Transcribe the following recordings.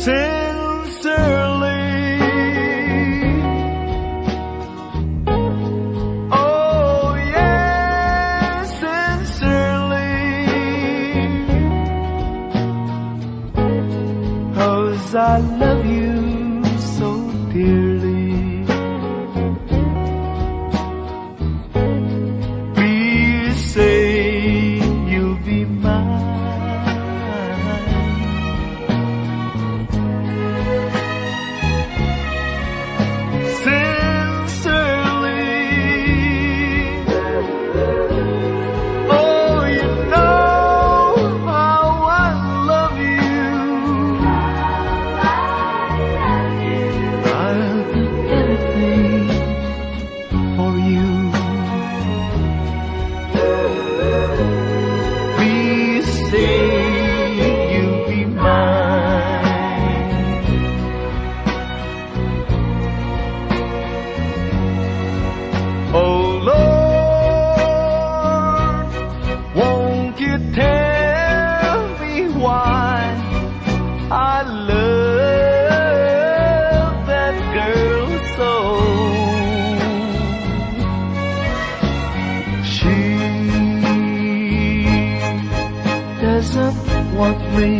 sincerely. Oh yes, sincerely. 'Cause I love you so dearly. Please say you'll be mine. Sincerely. Oh, you know how I love you. I'll do anything for you. Please say you'll be mine. Oh Lord, won't you tell me why I love that girl so? She doesn't want me,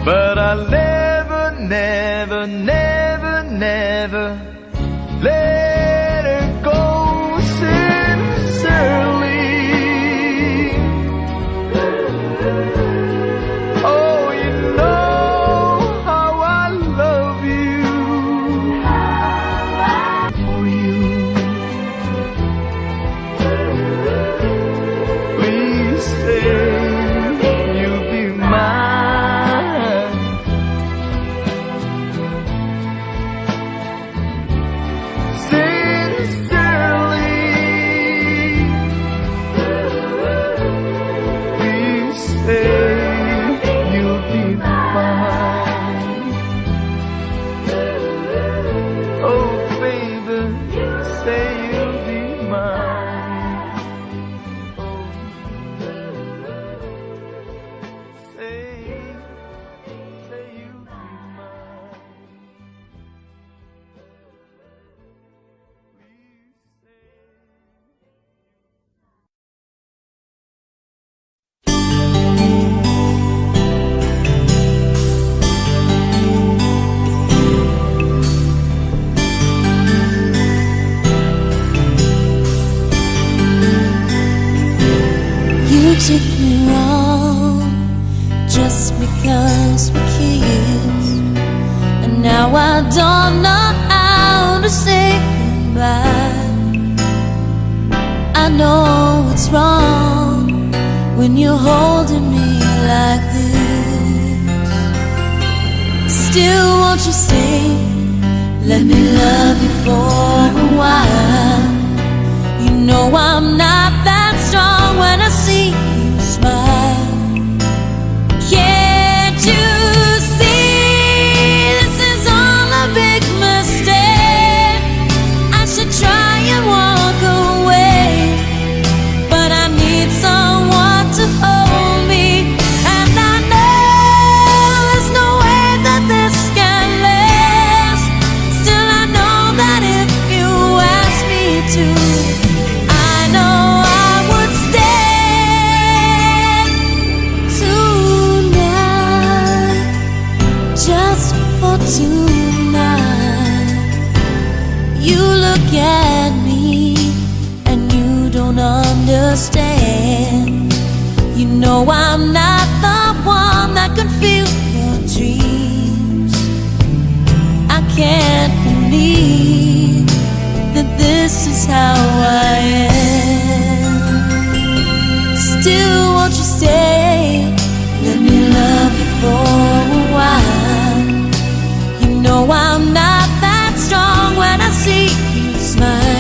but I'll never, never, never, never let her go. Sincerely. Oh, you know how I love you. For you. Please say you'll be mine. Sincerely. Please say you'll be mine. Oh baby, say you'll be mine. Oh, say you'll be mine. You took me wrong just because we kissed, and now I don't know how to say goodbye. I know it's wrong when you're holding me like this. Still, won't you stay? Let me love you for a while. You know I'm not that strong when I see you smile. Can't you see this is all a big mistake? I should try and walk away, but I need someone to hold me, and I know there's no way that this can last. Still, I know that if you ask me to, I know I would stay tonight, just for tonight. You look at me and you don't understand. You know I'm not the one that can feel your dreams. I can't believe that this is how I am. Still, won't you stay? Let me love you for a while. You know I'm not that strong when I see you smile.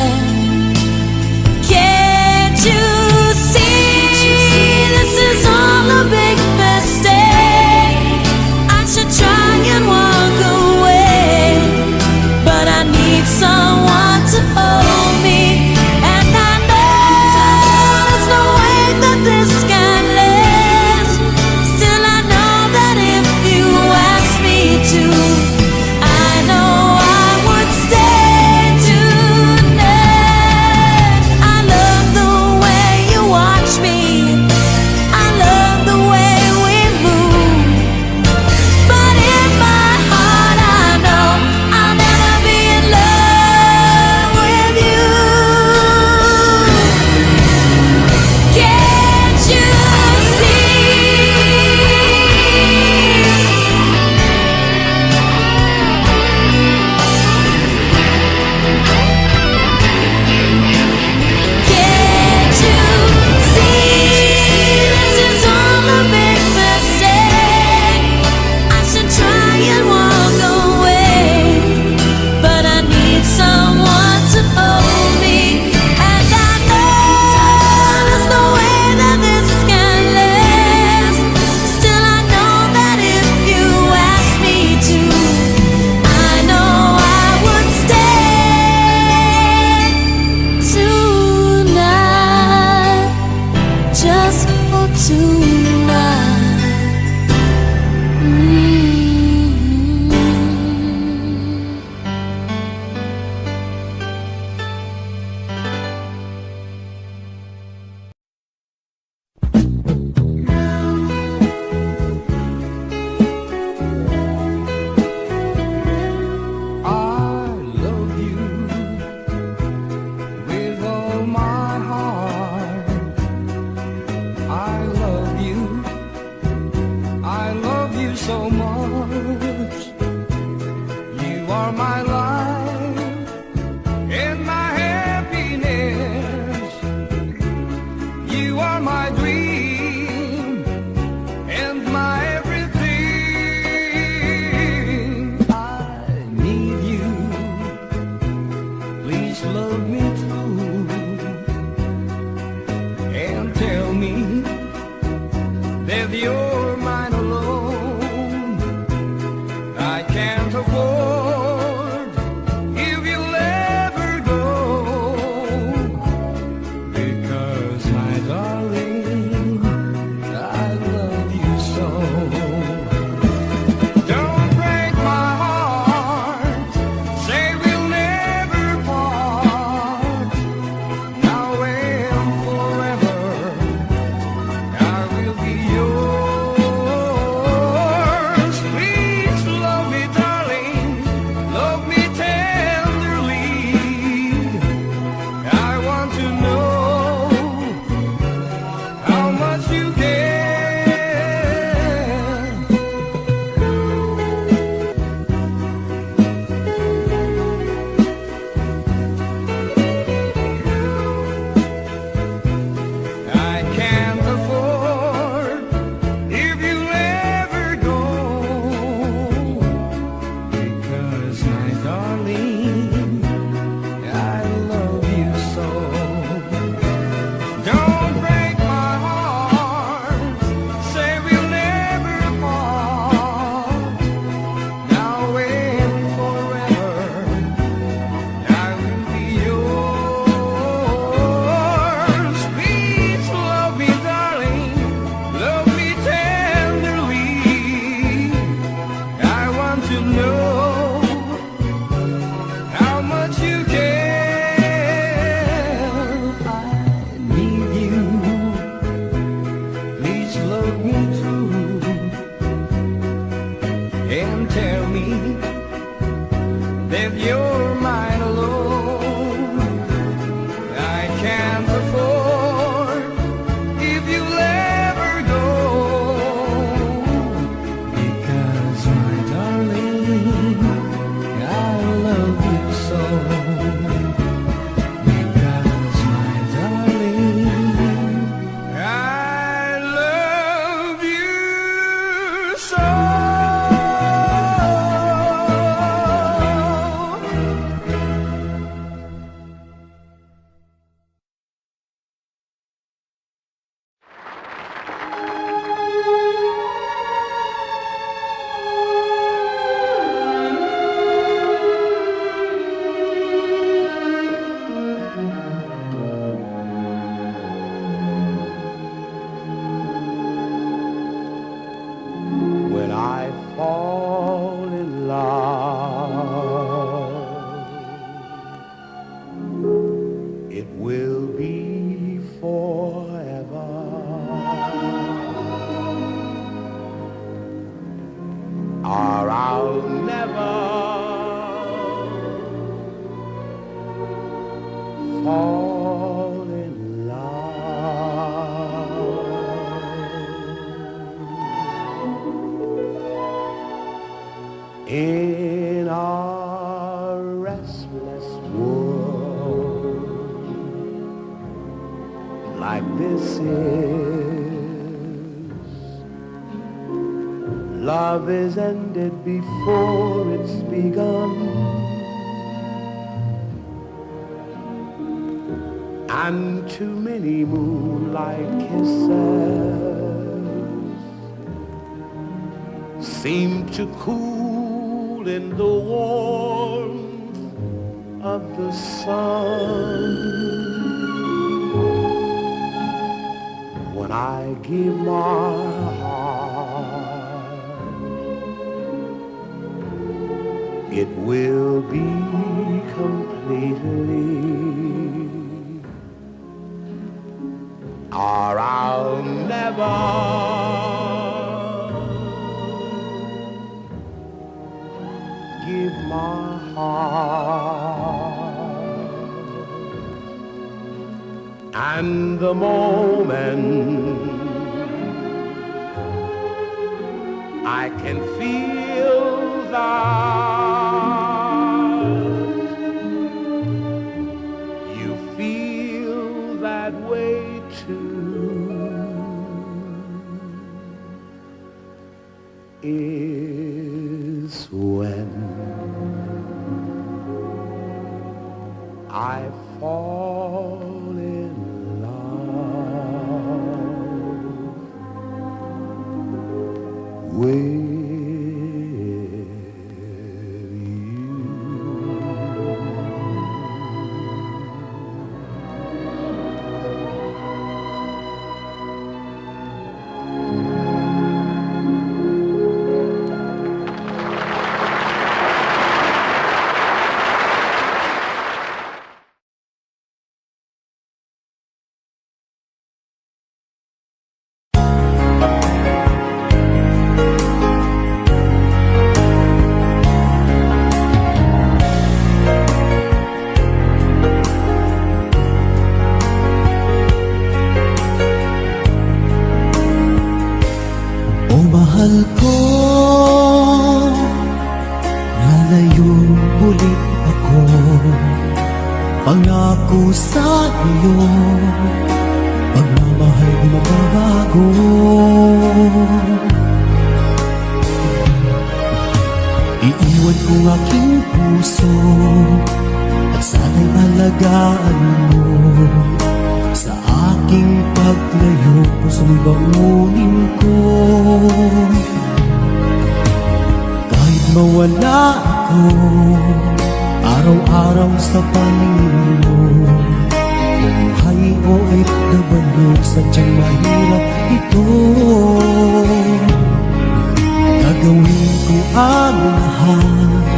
so much. You are my life and my happiness. You are my dream and my everything. I need you. Please love me true and tell me that you're mine alone. I can't afford if you'll ever go, because my darling, I love you so. Don't break my heart, say we'll never part. Now and forever I will be yours. Please love me, darling. Love me tenderly. I want to know how much you care. I can't afford if you ever go, because my darling, I love you so. Don't break my heart, say we'll never part. Now and forever I will be yours. Please love me, darling. Love me tenderly. I want to know how much you care. I need you. Please love me true and tell me that you're mine alone. I can't afford if you'll ever go, because my darling, I love you so. Because my darling, I love you so. When I fall in love, it will be forever. Or I'll never fall in love. In our restless world, like this is, love is ended before it's begun, and too many moonlight kisses seem to cool in the warmth of the sun. When I give my heart, it will be completely, or I'll never give my heart. And the moment I can feel that you feel that way too. Is when I fall in love with you. Mahal ko, lalayong ulit ako. Pangako sa iyo, pagmamahal di mababago. Iiwan ko ang aking puso at sana'y alagaan mo. Sa aking paglayo, puso mo'y bangunin ko. Kahit mawala ako, araw-araw sa paningin mo. Buhay o OFW, sadyang mahirap ito. Gagawin ko ang lahat,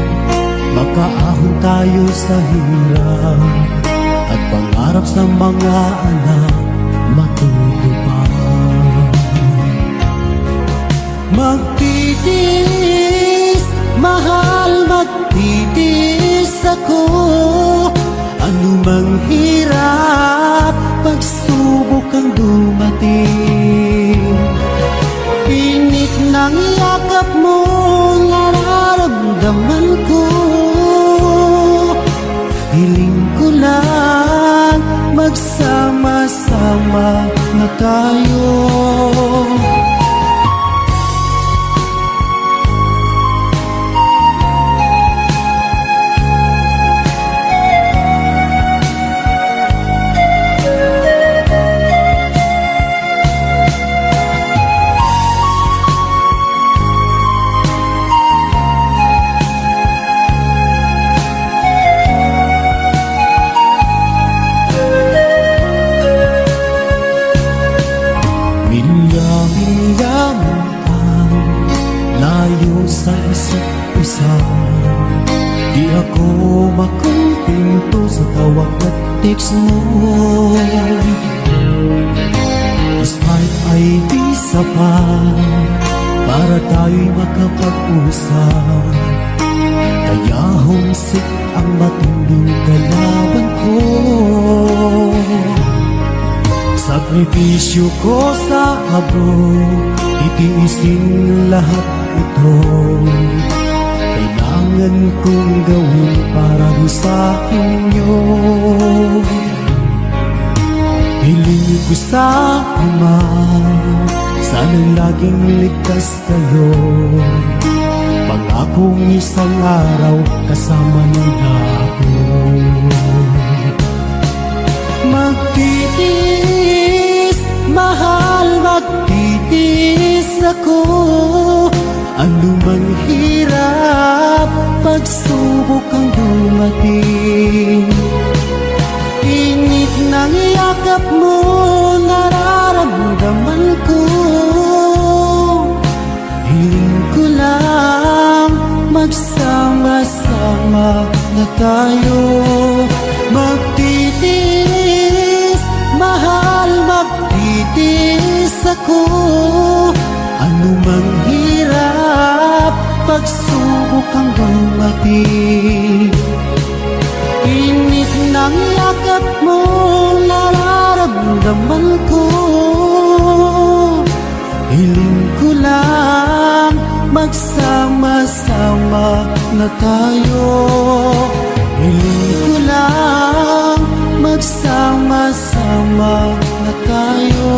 makaahon tayo sa hirap. At pangarap sa mga anak matutupad. Magtitiis, mahal, magtitiis ako. Anumang hirap, pagsubok ang dumating. Init ng yakap mo, nararamdaman ko. Hiling ko lang, magsama-sama na tayo. Layo sa isa't isa, di ako makontento sa tawag at text mo. Despite ay di sapat para tayo'y makapag-usap. Kaya homesick ang matinding kalaban ko. Sakripisyo ko sa abroad, titiisin lahat ito. Kailangan kong gawin para sa inyo. Hiling ko sa Ama, sana'y laging ligtas kayo. Pangakong isang araw kasama niyo na ako. Magtitiis, mahal, magtitiis ako. Anumang hirap, pagsubok ang dumating. Init ng yakap mo, nararamdaman ko. Hiling ko lang, magsama-sama na tayo. Magtitiis, mahal, magtitiis ako. Anumang hirap, pagsubok ang dumating. Init ng yakap mo, nararamdaman ko. Hiling ko lang, magsama-sama na tayo. Hiling ko lang magsama-sama na tayo.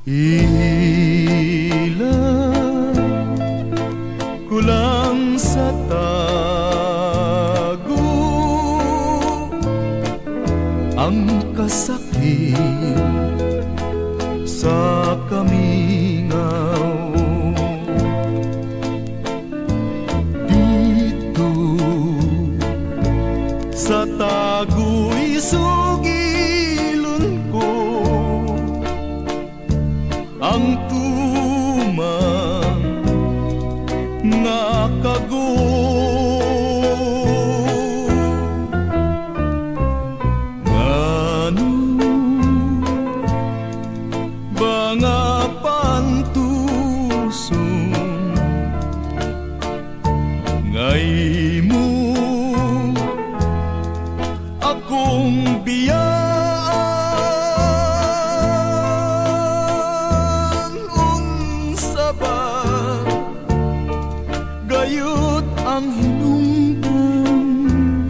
Ilan kulang sa tago ang kasakit sa kamingaw. Dito sa tago'y sugilon ko ang tumang nga kago. Ngano ba nga pantuson ngay mo akong biyaan? Unsa ba gayud ang hinungdan,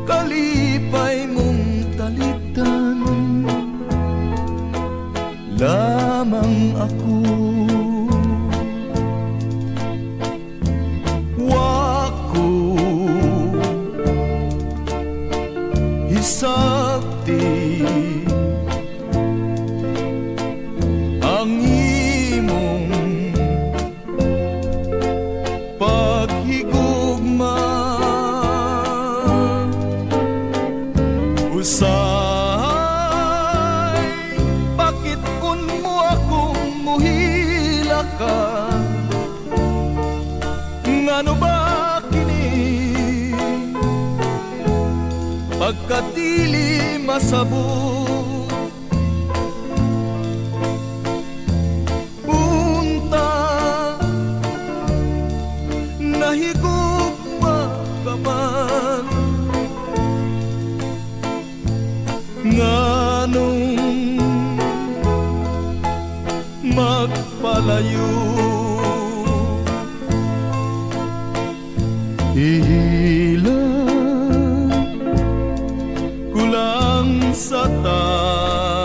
kalipay mong talitan lamang ako. Wako hisabti ang imong paghigugma. Usahay bakit kun mo akong muhila ka? Ngano ba kini pagkatili masabot? Unta nahigugma ka man, nganong magpalayo? Ilan kulang sa tago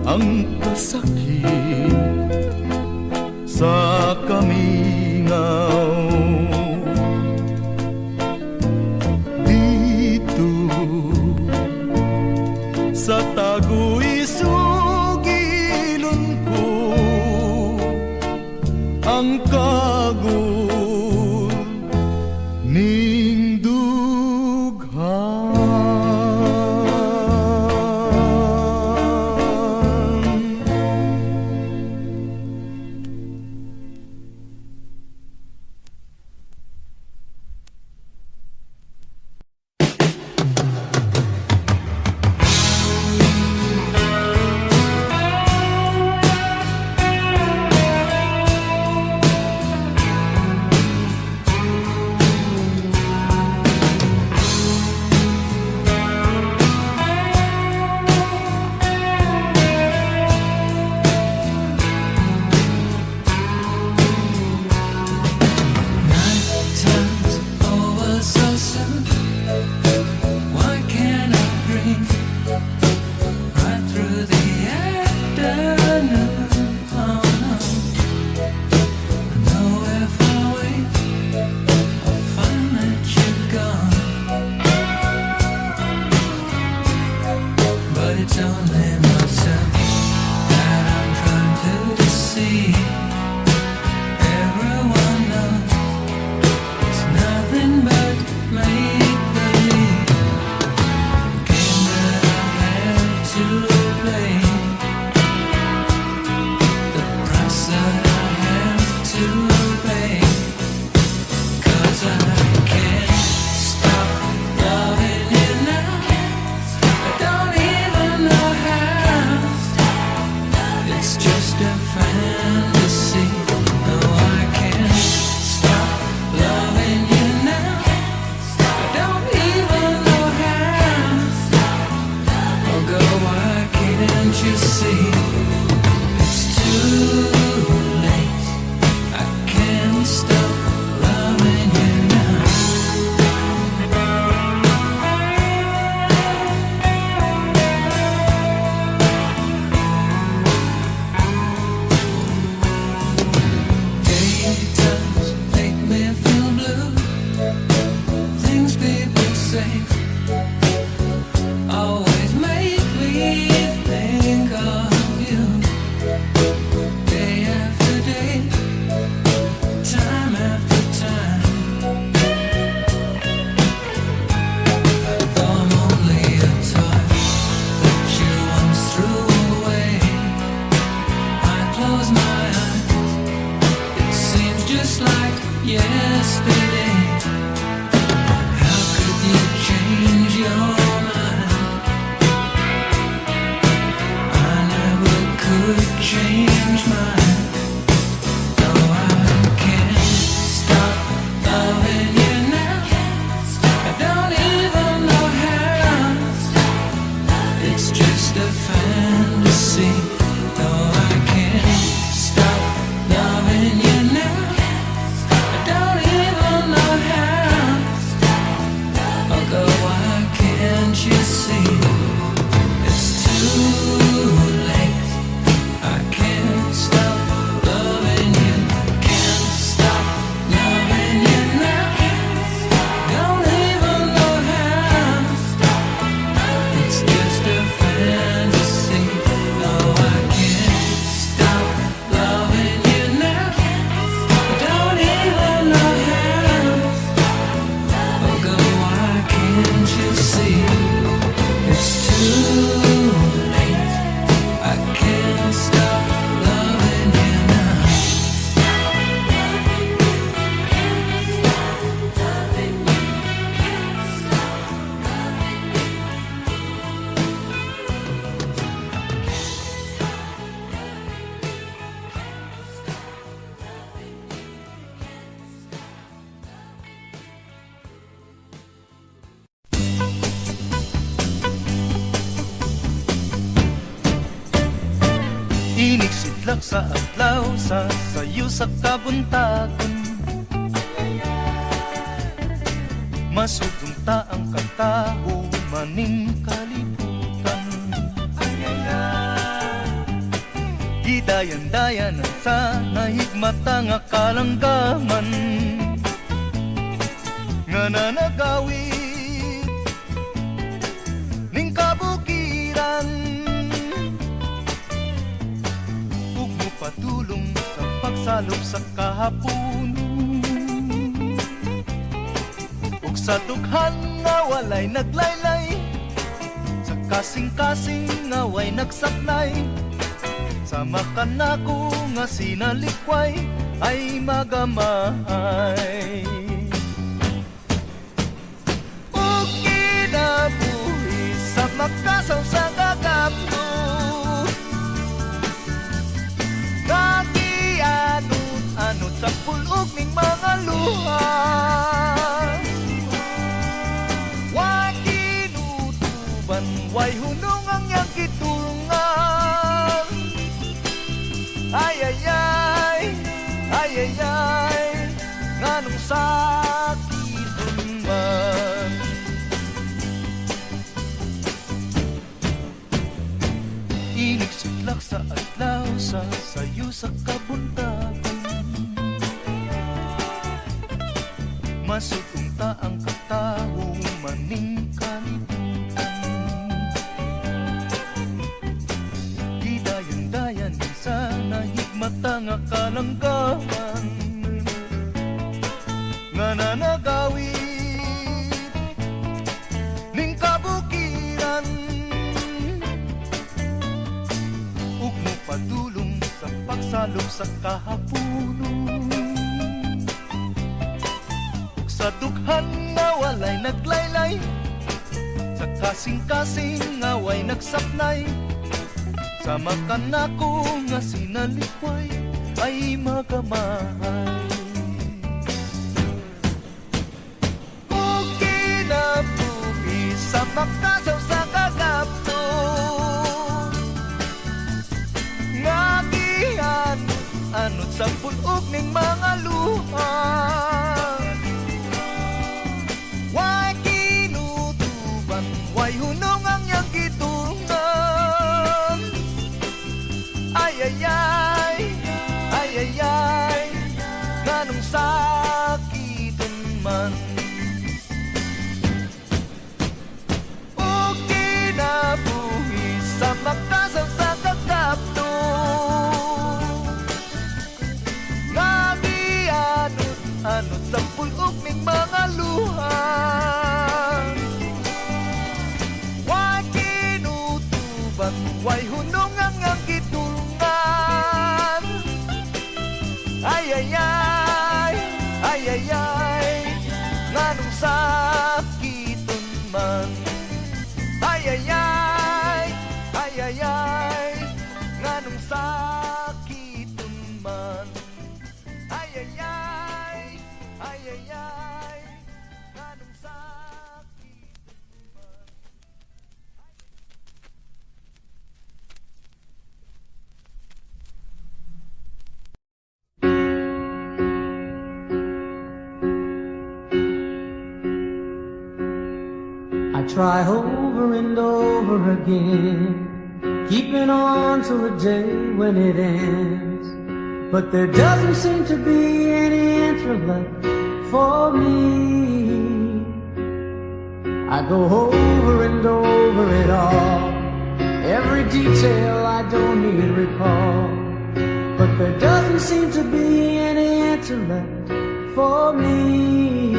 ang kasakit sa kamingaw. Dito sa tago'y sugilon ko ang kagul ning dughan. telling myself that I'm trying to deceive. Everyone knows it's nothing but make-believe. The game that I have to play, the price that I have to pay. 'Cause I can't stop loving you now. I don't even know how. It's just a fantasy. No, I can't stop loving you now. I don't even know how. Oh girl, why can't you see? It's too late. I can't stop loving you now. Daytimes make me feel blue. Things people say always make me think of you. Day after day, time after time. Though I'm only a toy that you once threw away, I close my eyes. It seems just like yesterday. How could you change your mind? I never could change mine. No, I can't stop loving you now. I don't even know how. It's just a fantasy. No, I can't stop loving you now. I don't even know how. Oh girl, why can't you see? It's too late. I can't stop loving you. Can't stop loving you now. Don't even know how. It's just a fantasy. No, I can't stop loving you now. I don't even know how. Oh girl, why can't you see? It's too late. I can't stop loving you now. Iniksidlak sa adlaw sa sayo sa kabuntagon. Masugong ta ang kataho maning kalibutan. Gidayan-dayan sa nahigmata nga kalanggaman nga nanagawid ning kabukiran. Ug mupatulong sa pagsalop sa kahapon, ug sa dughan nga walay naglaylay, sa kasing-kasing nga way nagsaknay. Sama ka nako nga sinalikway ay magamay. Ug kinabuhi sa makasaw sa gagapto, kagianot-anot sa pulog ning mga luha. Wa kinutuban, way hunong ang iyang kitulungan. Ay ay ay, ay ay ay, nganong sakit man. Iniksidlak sa adlaw sa sayo sa kabuntagon. Masugong ta ang kataho maning kalibutan. nga kalanggaman nga nanagawit ning kabukiran ug mo padulong sa pagsalom sa kahapunon ug sa dughan nga walay naglaylay sa kasing-kasing nga way nagsapnay sama ka nako nga sinalikway ay magamahay ug kinabuhi sa makasaw sa kagapto nga gihan anot sa pulog ning mga luha way kinutuban way hunong ang iyang gitungan ay ay ay ay ay ay ganong sakiton man ug kinabuhi sa makasaw sa kagapto nga gianot sa pulog ning mga luha way kinutuban way hunong ang iyang gitulungan ay ay ay ay ay ay nganong sakiton man ay ay ay ay ay ay nganong sakiton man ay ay ay ay ay ay nganong sakiton man I try over and over again, keeping on to the day when it ends. But there doesn't seem to be any answer left for me. I go over and over it all, every detail I don't need recall. But there doesn't seem to be any answer left for me.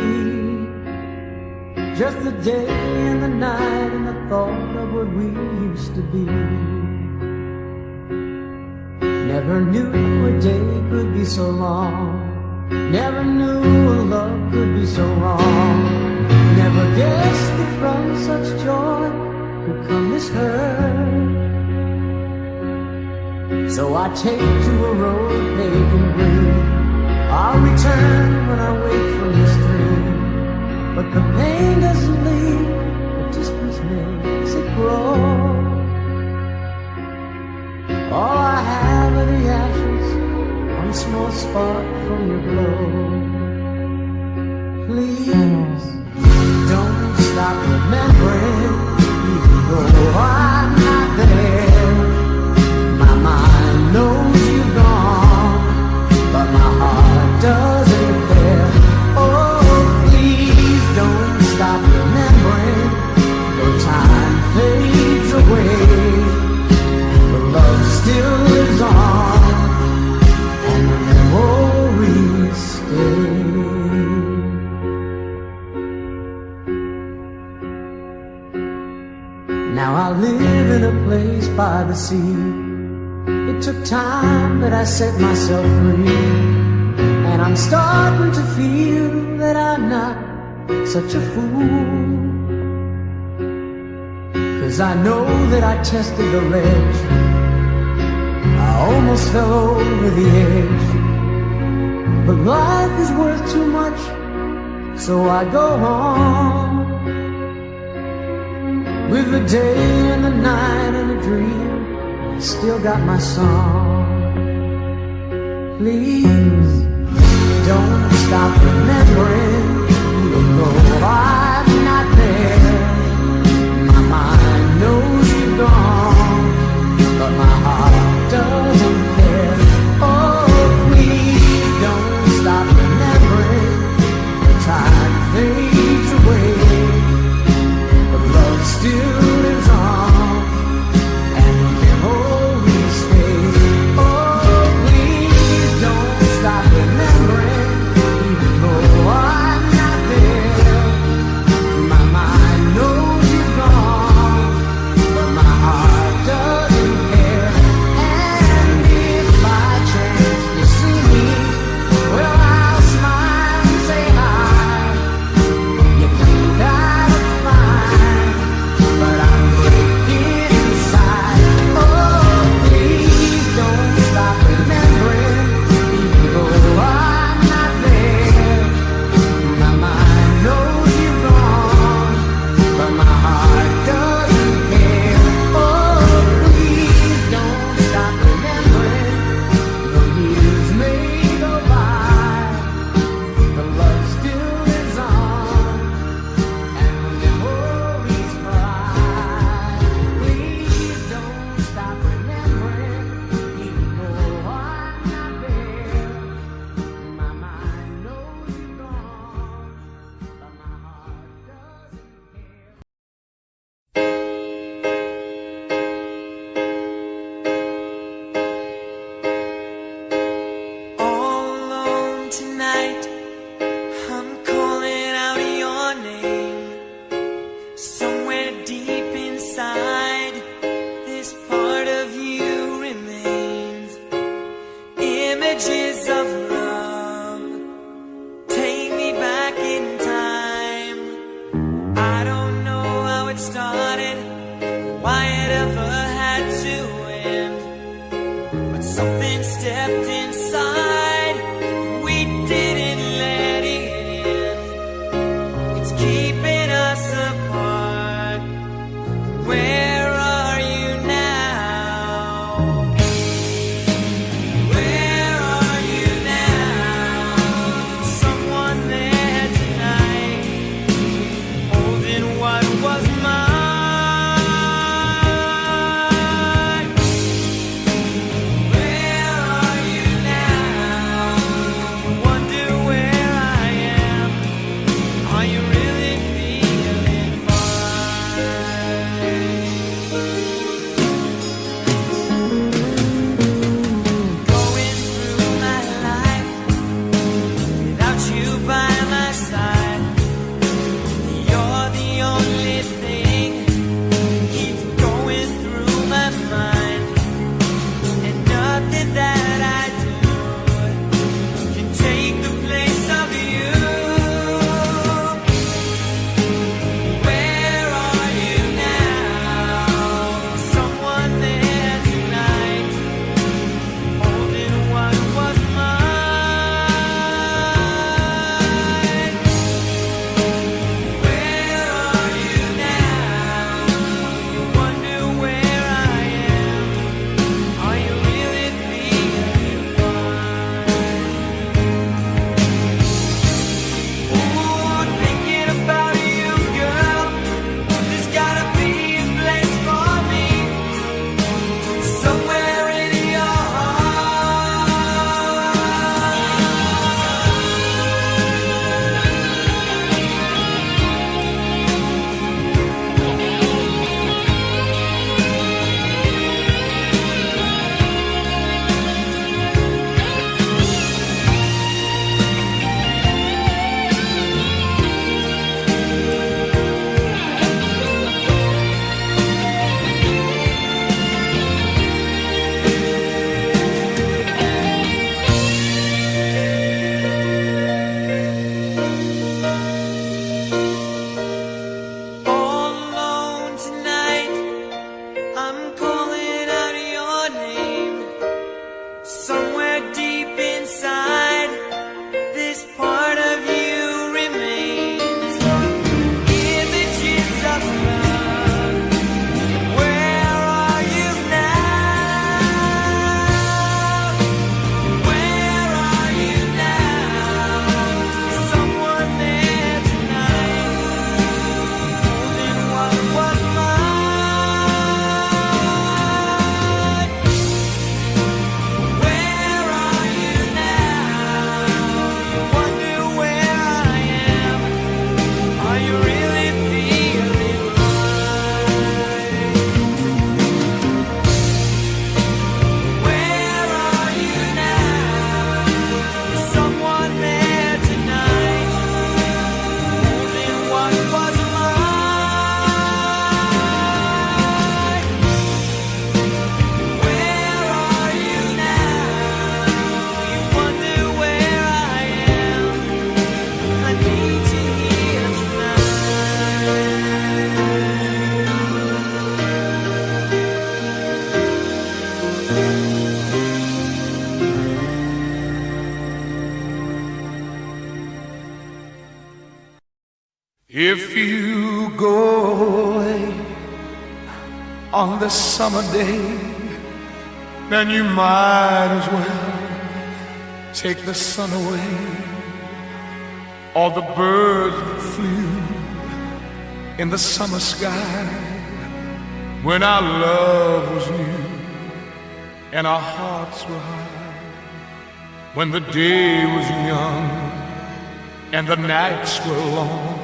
Just the day and the night and the thought of what we used to be. Never knew a day could be so long, never knew a love could be so wrong. Never guessed that from such joy could come this hurt. So I take to a road paved in green, I'll return when I wake from this dream. But the pain doesn't leave, the distance makes it grow. All I have are the ashes, one small spark from your glow. Please, don't stop remembering, even though I'm not there. My mind knows you've gone, but my heart doesn't care. Oh, please don't stop remembering, though time fades away. The love still lives on, and the memories stay. Now I live in a place by the sea. It took time, but I set myself free. And I'm starting to feel that I'm not such a fool. 'Cause I know that I tested the ledge, I almost fell over the edge. But life is worth too much, so I go on. With the day and the night and the dream, I still got my song. Please, don't stop remembering, even though I'm not there. My mind knows you're gone, but my heart doesn't care. Oh, please don't stop remembering, the time fades away. The love still lives on, and the memories stay. Oh, please on this summer day, then you might as well take the sun away. All the birds that flew in the summer sky when our love was new and our hearts were high, when the day was young and the nights were long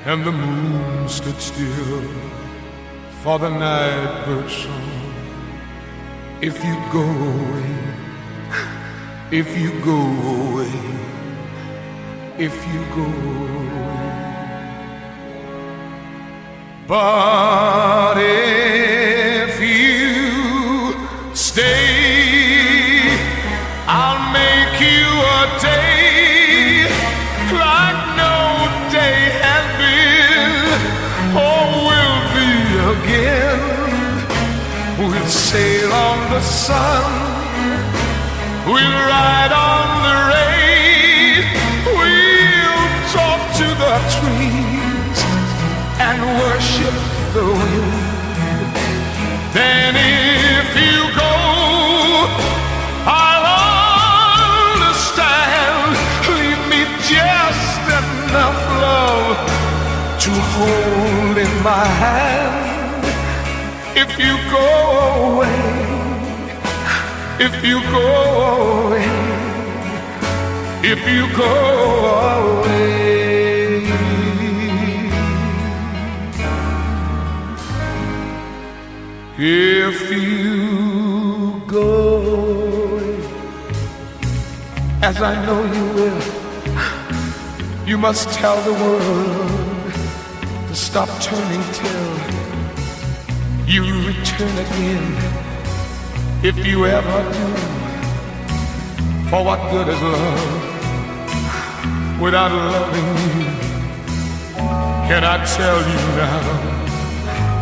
and the moon stood still for the night bird song. If you go away, if you go away, if you go away. But if you stay, I'll make you a day like no day has been or will be again. We'll sail on the sun, we'll ride on the rain, we'll talk to the trees and worship the wind. Then if you go, I'll understand. Leave me just enough love to hold in my hand. If you go away, if you go away, if you go away. If you go away, as I know you will, you must tell the world to stop turning till you return again. If you ever do, for what good is love without loving you? Can I tell you now,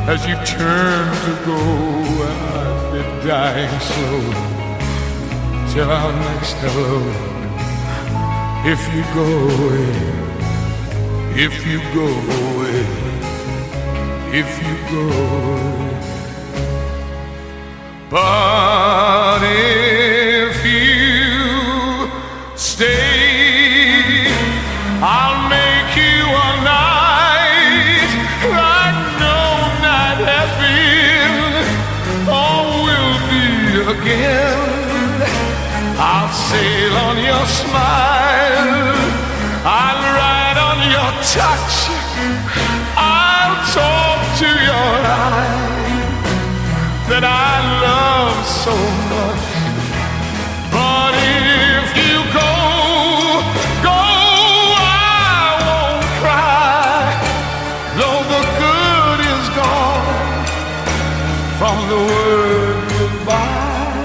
as you turn to go, I've been dying slow till our next hello. If you go away, if you go away, if you go away. But if you stay, I'll make you a night like no night has been or will be again. I'll sail on your smile, I'll ride on your touch, I'll talk to your eyes that I love so much. But if you go, I won't cry, though the good is gone from the word goodbye.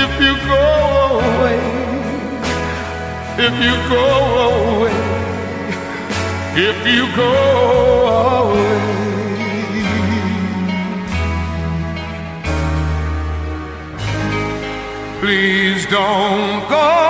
If you go away, if you go away, if you go away. Please don't go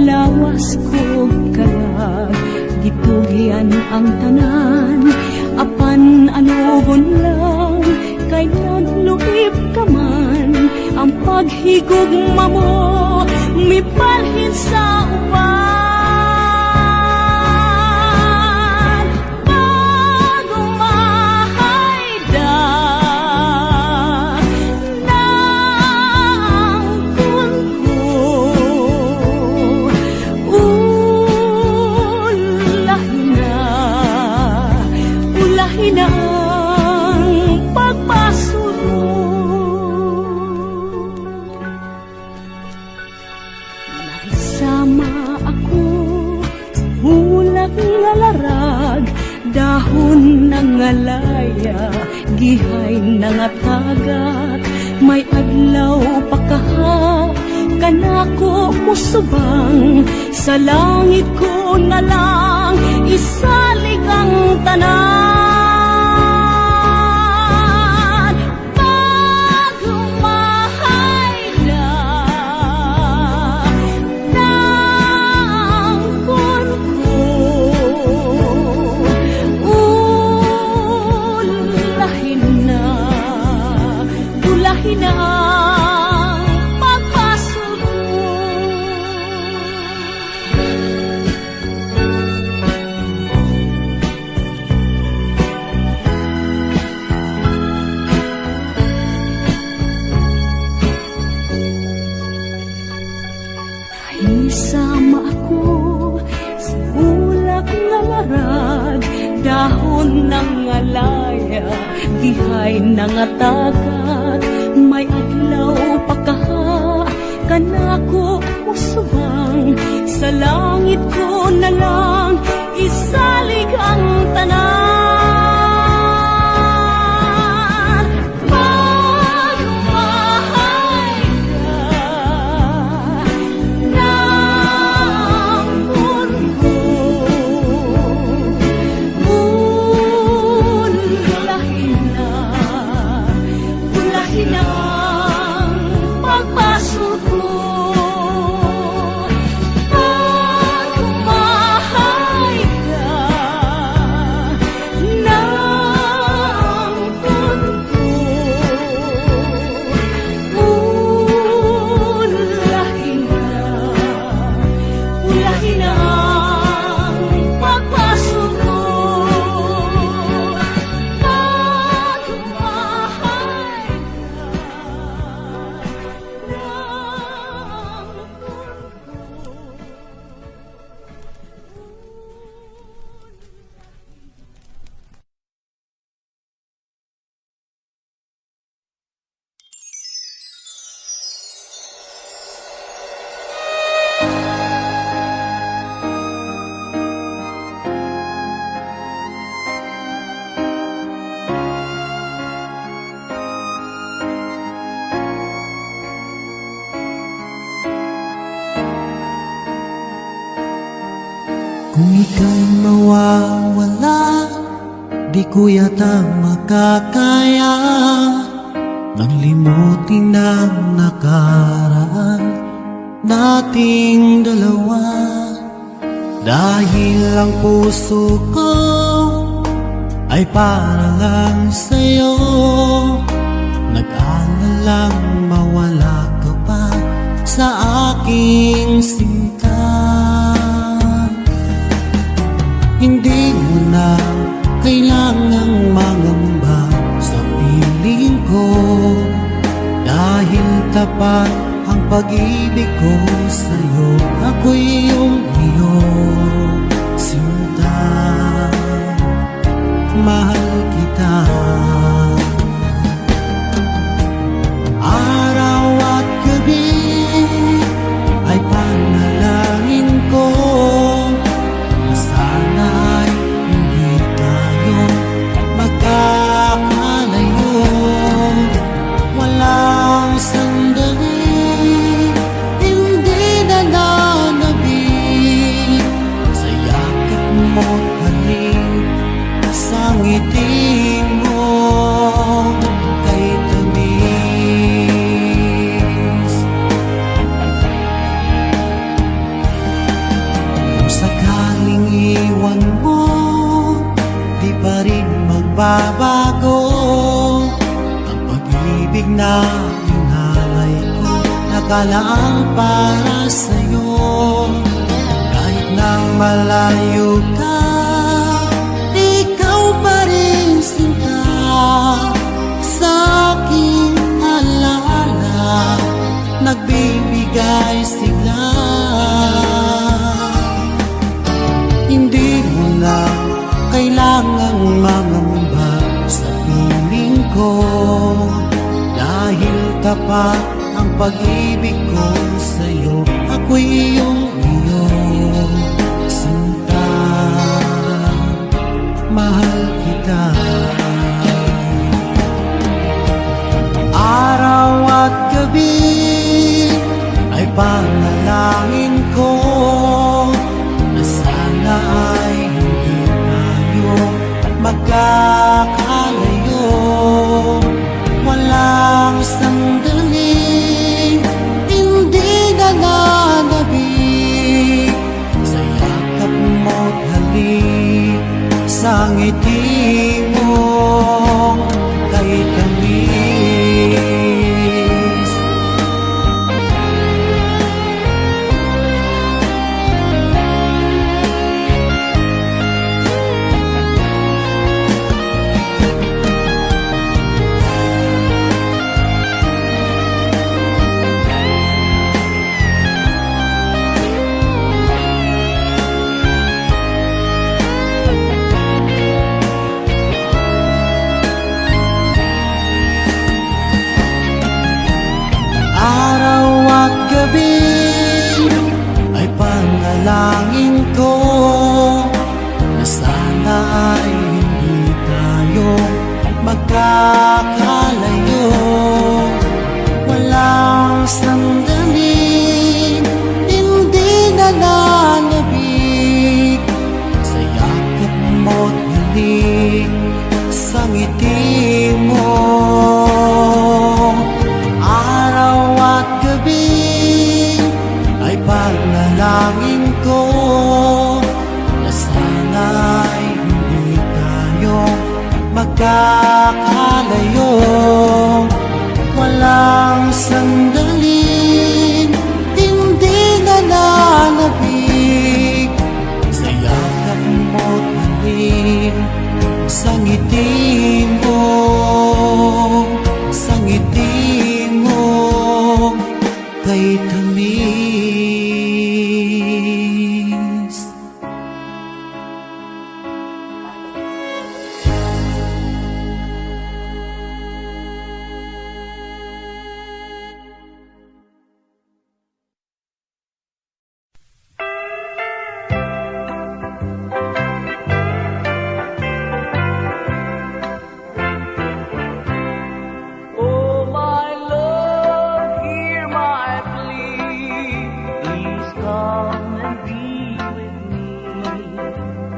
lawas ko kalag, gitugyan ang tanan, apan anugon lang, kay nagluib ka man, ang paghigugma mo, mipalhin sa uban. Bago mahayda, ng sama ako sa hulak nga larag, dahon ng alaya, gihay ng atagat, may adlaw pa kaha, kanako musubang, sa langit ko na lang, isalig ang tanan. Pag humahay na ng kunko, ulahin na ang pagpasok mo. Isama ako sa ulak nga larag, dahon ng alaya, gihay ng atagat, may adlaw pa kaha, kanako musubang, sa langit ko na lang, isalig ang tanan. Pag humahay ka ng punko, ulahin na ang pagpasok ko. Pag humahay ka ng punko, ulahin na ang pagpasok ko. Pag humahay Kung ika'y mawawala, di ko yata makakaya nang limutin ang nakaraan nating dalawa. Dahil ang puso ko ay para lang sa'yo, nag-aalalang mawala ka pa sa aking sinta. Hindi mo na kailangang mangamba sa piling ko, dahil tapat ang pag-ibig ko sa'yo. Ako'y iyong sinta, mahal kita. Araw at gabi ay panalangin ko, sana'y hindi tayo magkakalayo. Walang sandali, hindi nananabik sa yakap mo't halik, sa ngiti mo kay tamis. Kung sakaling iwan mo, di pa rin magbabago ang pag-ibig na inalay ko, nakalaang para sa'yo. Kahit nang malayo ka, ikaw pa rin sinta, sa aking alaala, nagbibigay sigla. Hindi mo na kailangang mangamba sa piling ko, dahil tapat ang pag-ibig ko sa'yo. Ako'y iyong panalangin ko na sana ay hindi tayo magkakalayo. Walang sandaling hindi nananabik sa yakap mo't halik, sa ngiti mong kay tamis. Araw at gabi ay panalangin ko na sana ay hindi tayo magkakalayo. Walang sandaling hindi nananabik sa yakap mo't halik, sa ngiti mo. Araw at gabi ay panalangin ko na sana ay hindi tayo magkakalayo. Walang sandaling hindi nananabik sa yakap mo't halik, sa ngiti mo, sa ngiti mo kay tamis. Oh my love, hear my plea. Please come and be with me.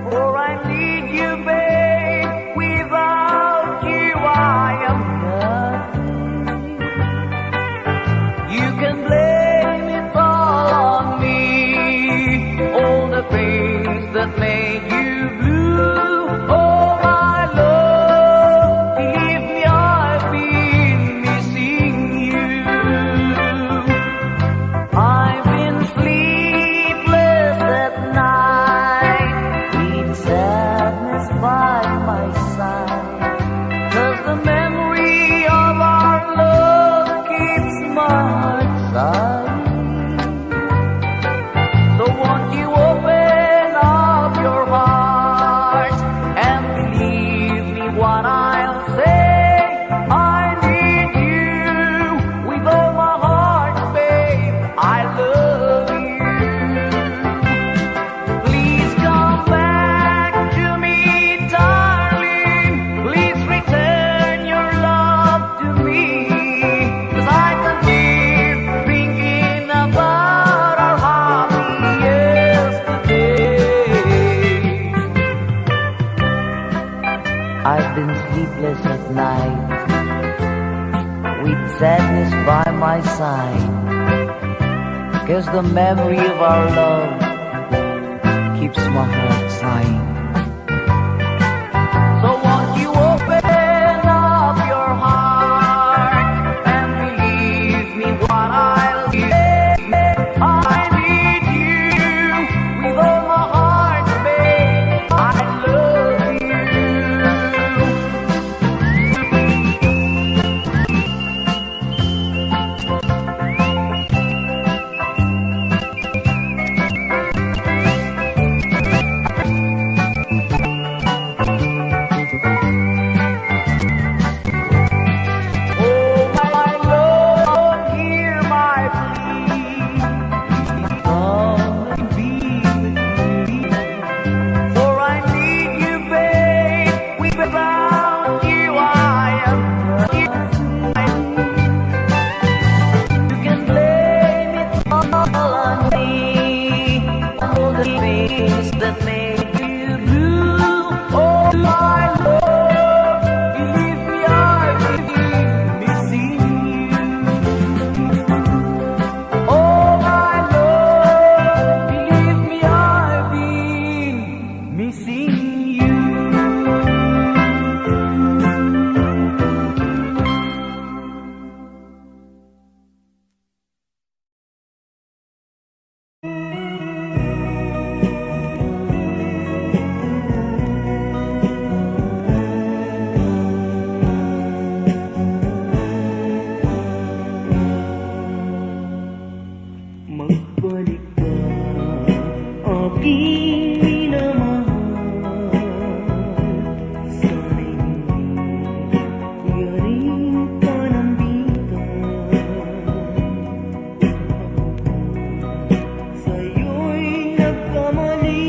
For I need you, babe. Without you, I am nothing. You can blame it all on me. All the things that made you blue. Oh my love, believe me, I've been missing you. I've been sleepless at night, with sadness by my side. 'Cause the memory of our love keeps my heart sighing. So won't you open up your heart and believe me what I'll say? I need you with all my heart, babe. I love you. Please come back to me, darling. Please return your love to me. 'Cause I can keep thinking about our happy yesterdays. I've been sleepless at night, with sadness by my side. 'Cause the memory of our love keeps my heart sighing. So won't you open up your heart and believe me what I'll say? I need you with all my heart, babe. I love you. that made you blue. Oh, my love, believe me, I've been missing you. Oh, my love, believe me, I've been missing you. Magbalik ka, aking minamahal. Sana'y hindi yaring panambigan. Sa'yo'y nagkamali.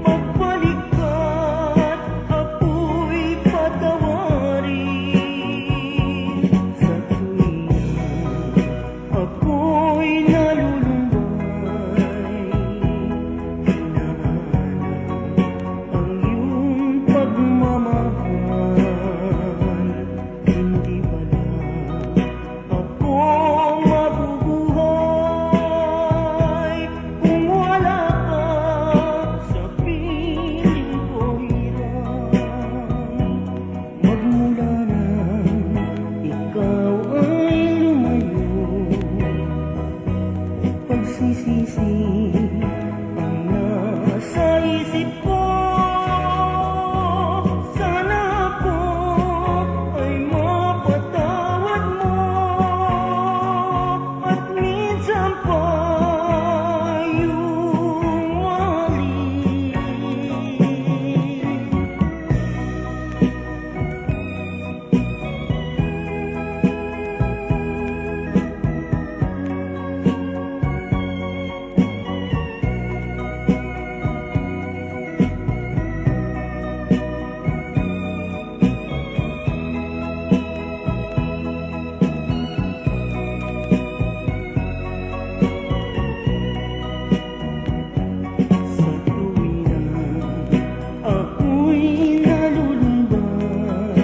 Magbalik ka't ako'y patawarin. Sa tuwing ako'y nalulumbay, hinahanap ang iyong pagmamahal. Hindi pala ako mabubuhay kung wala ka sa piling ko hirang. Magmula nang ikaw ay lumayo, pagsisisi ang nasa isip ko. Sana ako ay mapatawad mo at minsan pa iyong mahalin. Sa tuwing ako'y nalulumbay,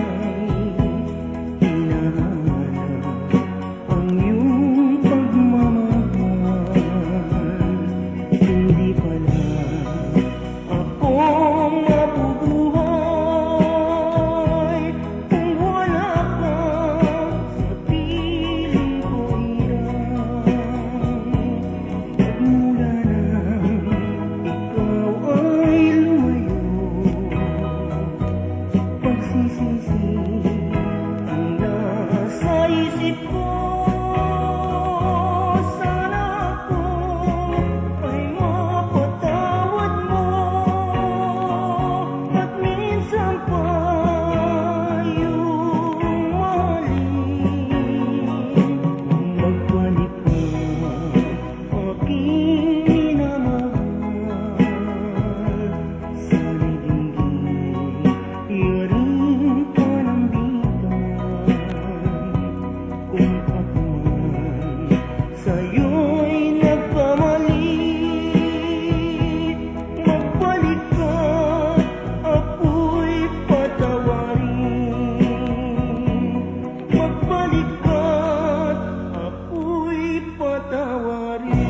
hinahanap ang iyong pagmamahal. Hindi pala ako mabubuhay kung wala ka sa piling ko hirang. Magmula nang ikaw ay lumayo, pagsisisi ang nasa isip ko. Sana ako ay mapatawad mo at minsan pa iyong mahalin. Magbalik ka, aking minamahal. Sana'y hindi yaring panambigan. Kung ako man sa'yo'y nagkamali, magbalik ka, ako'y patawarin. Magbalik ka, ako'y patawarin.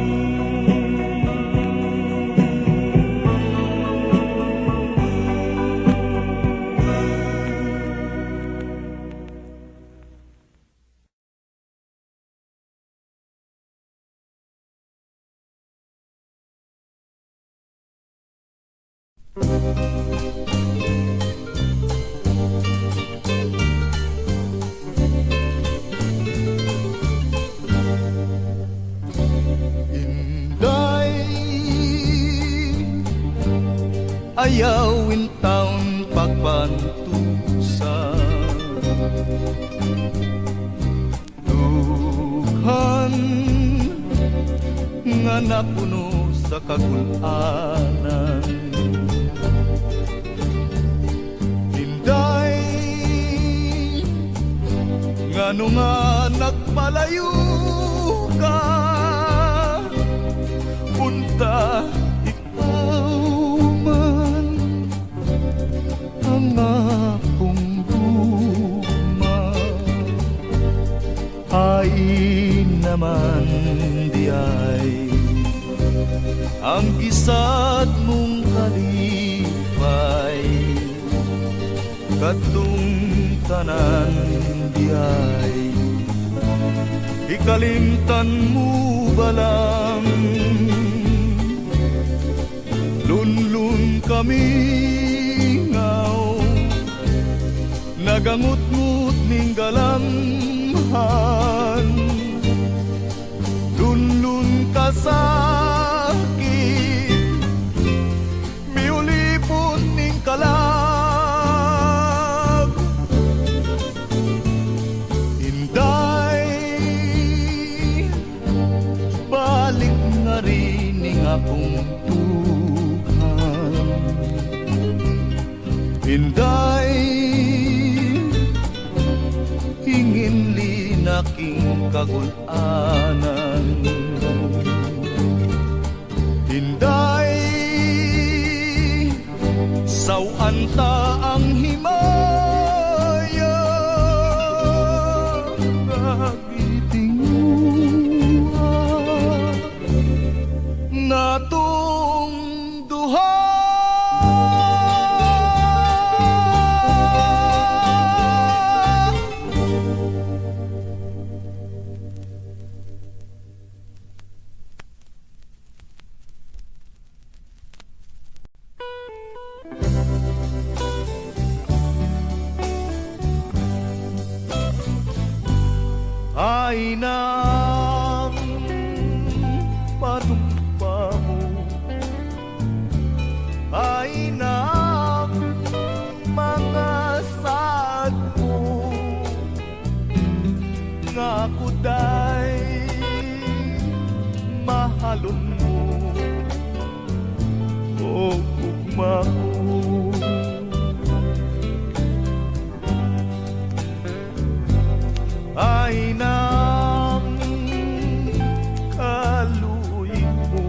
Inday, ayawin taon pagpantusa, dughan nga napuno sa kagulanan. Inday, ngano nga nagpalayo ka, punta ang gisad mong kalipay kadtong tanan diay ikalimtan mo balang lunlun kami ngaw nagangut-ngut ning galamhan lunlun ka sakit miulipon ning kalag Inday balik nga rin ning akong tuhan Inday hingin linaking kagulanan Inday sawan ta ang himaya nagitinguha natong duha ay nang panumpa mo ay nang mga sagpo nga kuday mahalon mo o ugma ko ay nang kaluin mo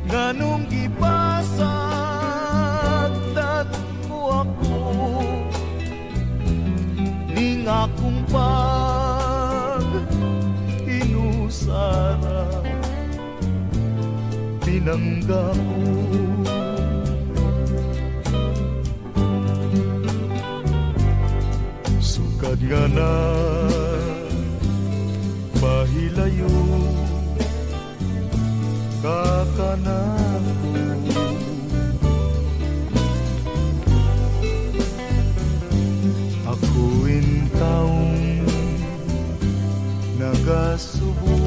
nganong gipasagdat mo ako ning akong pag inusara pinangga ko sugad nga na pahilayo kakanako ako'y taong nagasubo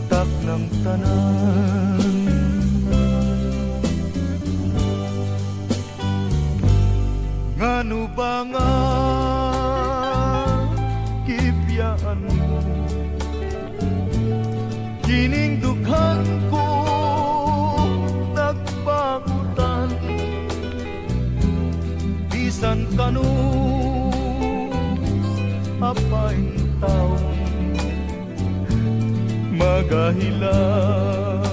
tak ng tanan ngano ba nga kipyaan mo kining dughan ko nagpangutan bisan kanus apaing taon magahilang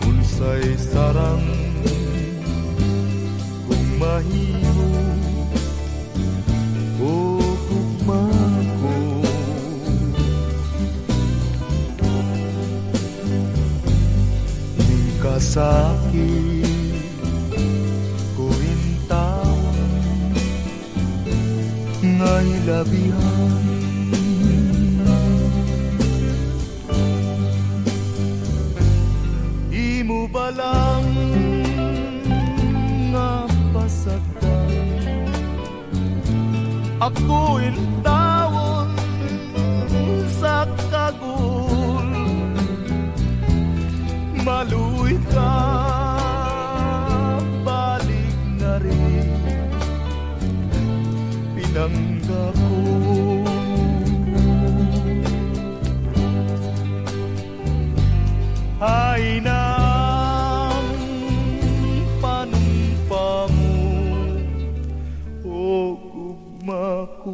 unsay sarang kung mahimo o gugma ko ning kasakit ko rin taon nga'y labihan imo balang nga pasagdan ako'y tawon sa kagul maluy ka balik na rin pinangga ko ay nang panumpa mo o gugma ko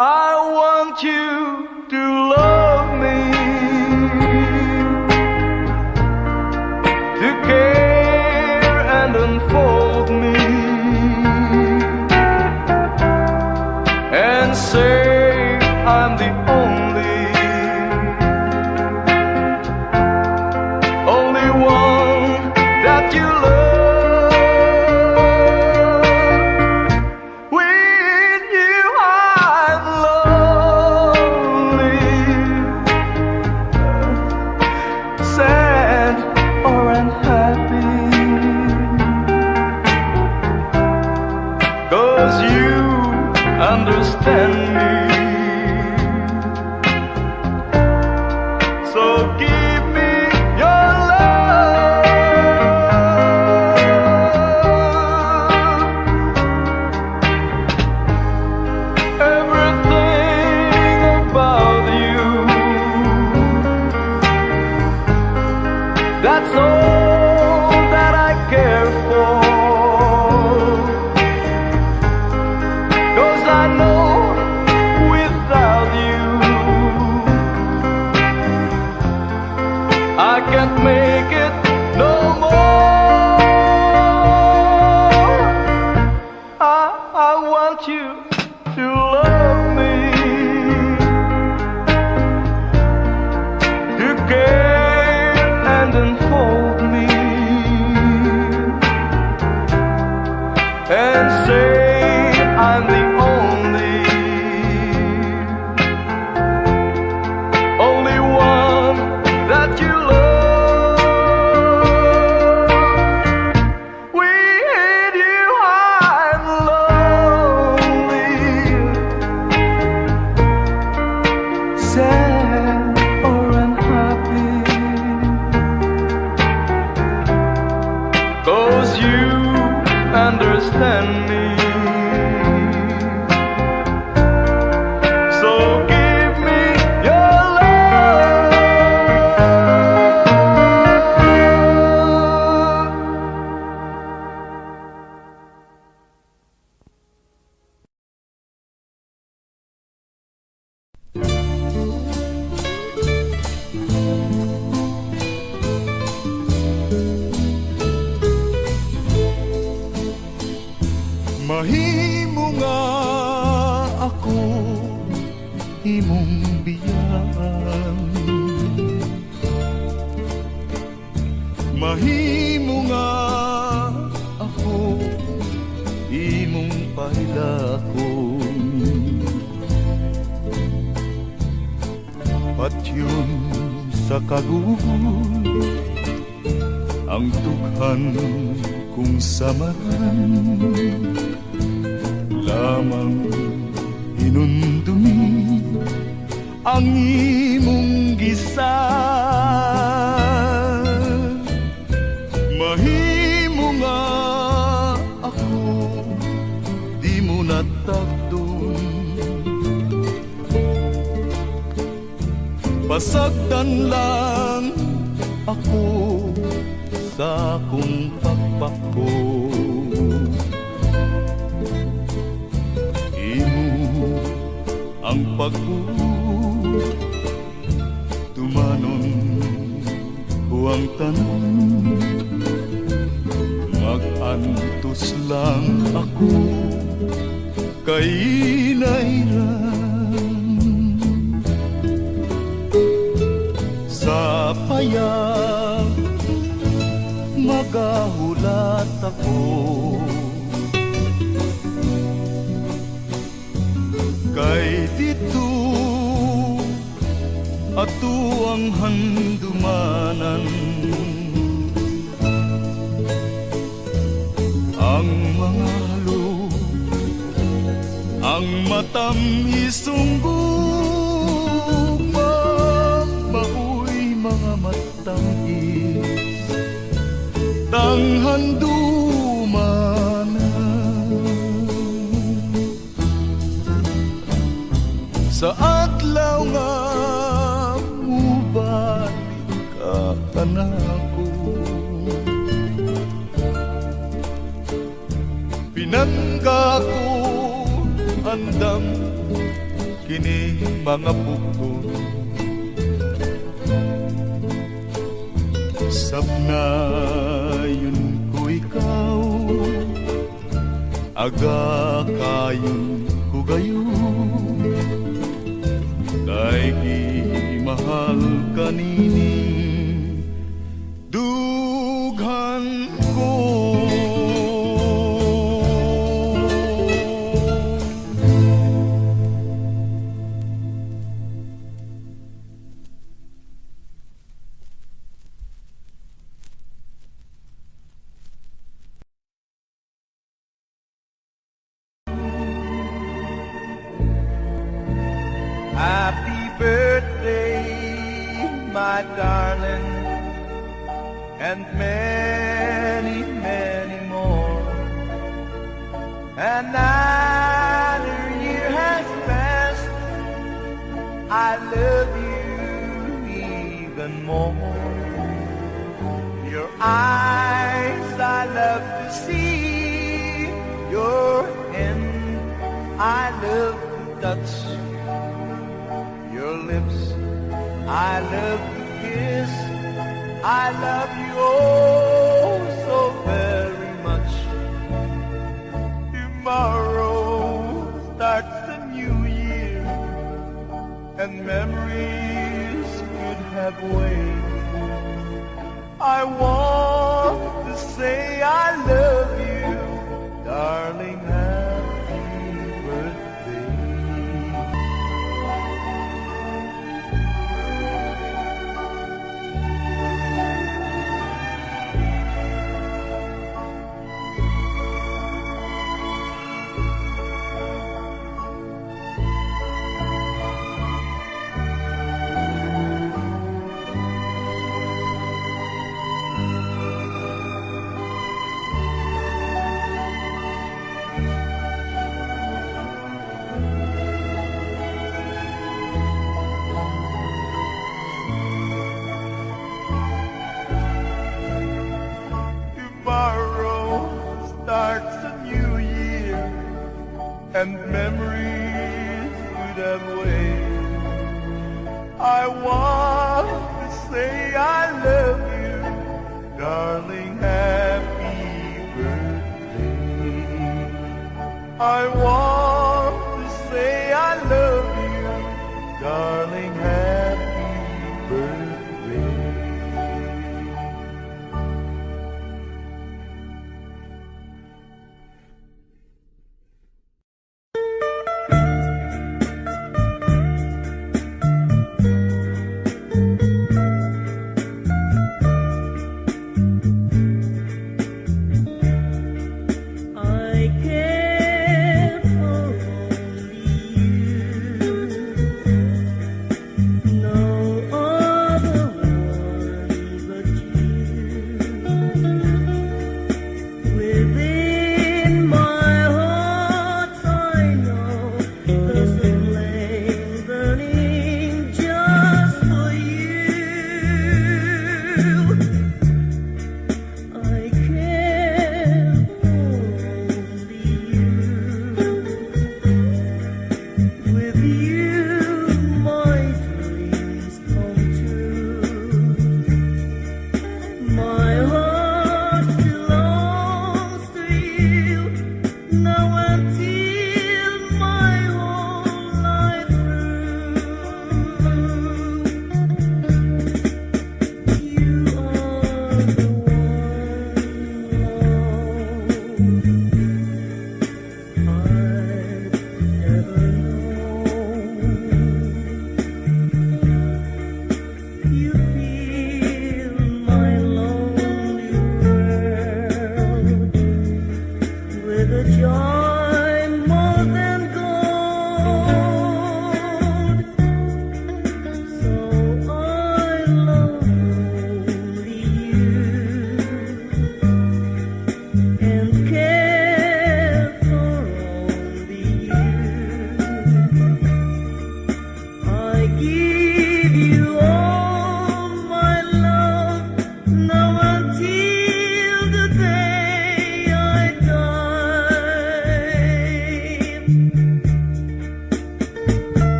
I want you to love me, to care and unfold me, and say I'm the only one that you love. With you I'm lonely, sad or unhappy, 'cause you understand me. So give me your love. Everything about you, that's all that I care for. 'Cause I know without you I can't make it no more. I want you to love me, to care and unfold me, and say I'm the only one that you love. With you I'm lonely, sad or unhappy, 'cause you understand me. So give me your love. Mahimo nga ako imong biyaan, mahimo nga ako imong pailakon, patyon sa kagul ang dughan kung samaran, lamang inundumi ang imong gisan. Mahimo nga ako di mo natagdon, pasagdan lang ako sa akong pagpako. Imo ang tumanon huwang tanan, mag-antos lang ako kay nairan. Sa payag magahulat ako, kay dito ato ang handumanan, ang mga halo, ang matamis-ong gugma, maoy mga matangis, tanghandumanan. Sa adlaw nga mubalik ka kanako, pinangga ko andam kining mga bukton. Sapnayon ko ikaw, aga kayon ko gayon, kay mahal kanining dughan ko. Happy birthday, my darling, and many, many more. Another year has passed, I love you even more. Your eyes I love to see, your hand I love to touch, your lips I love to kiss. I love you oh so very much. Tomorrow starts the new year, and memories could have waited. I want to say I love you, darling. Happy birthday. Tomorrow starts a new year, and memories could have waited. I want to say I love you, darling. Happy birthday. I want to say I love you, darling. Happy birthday. I can't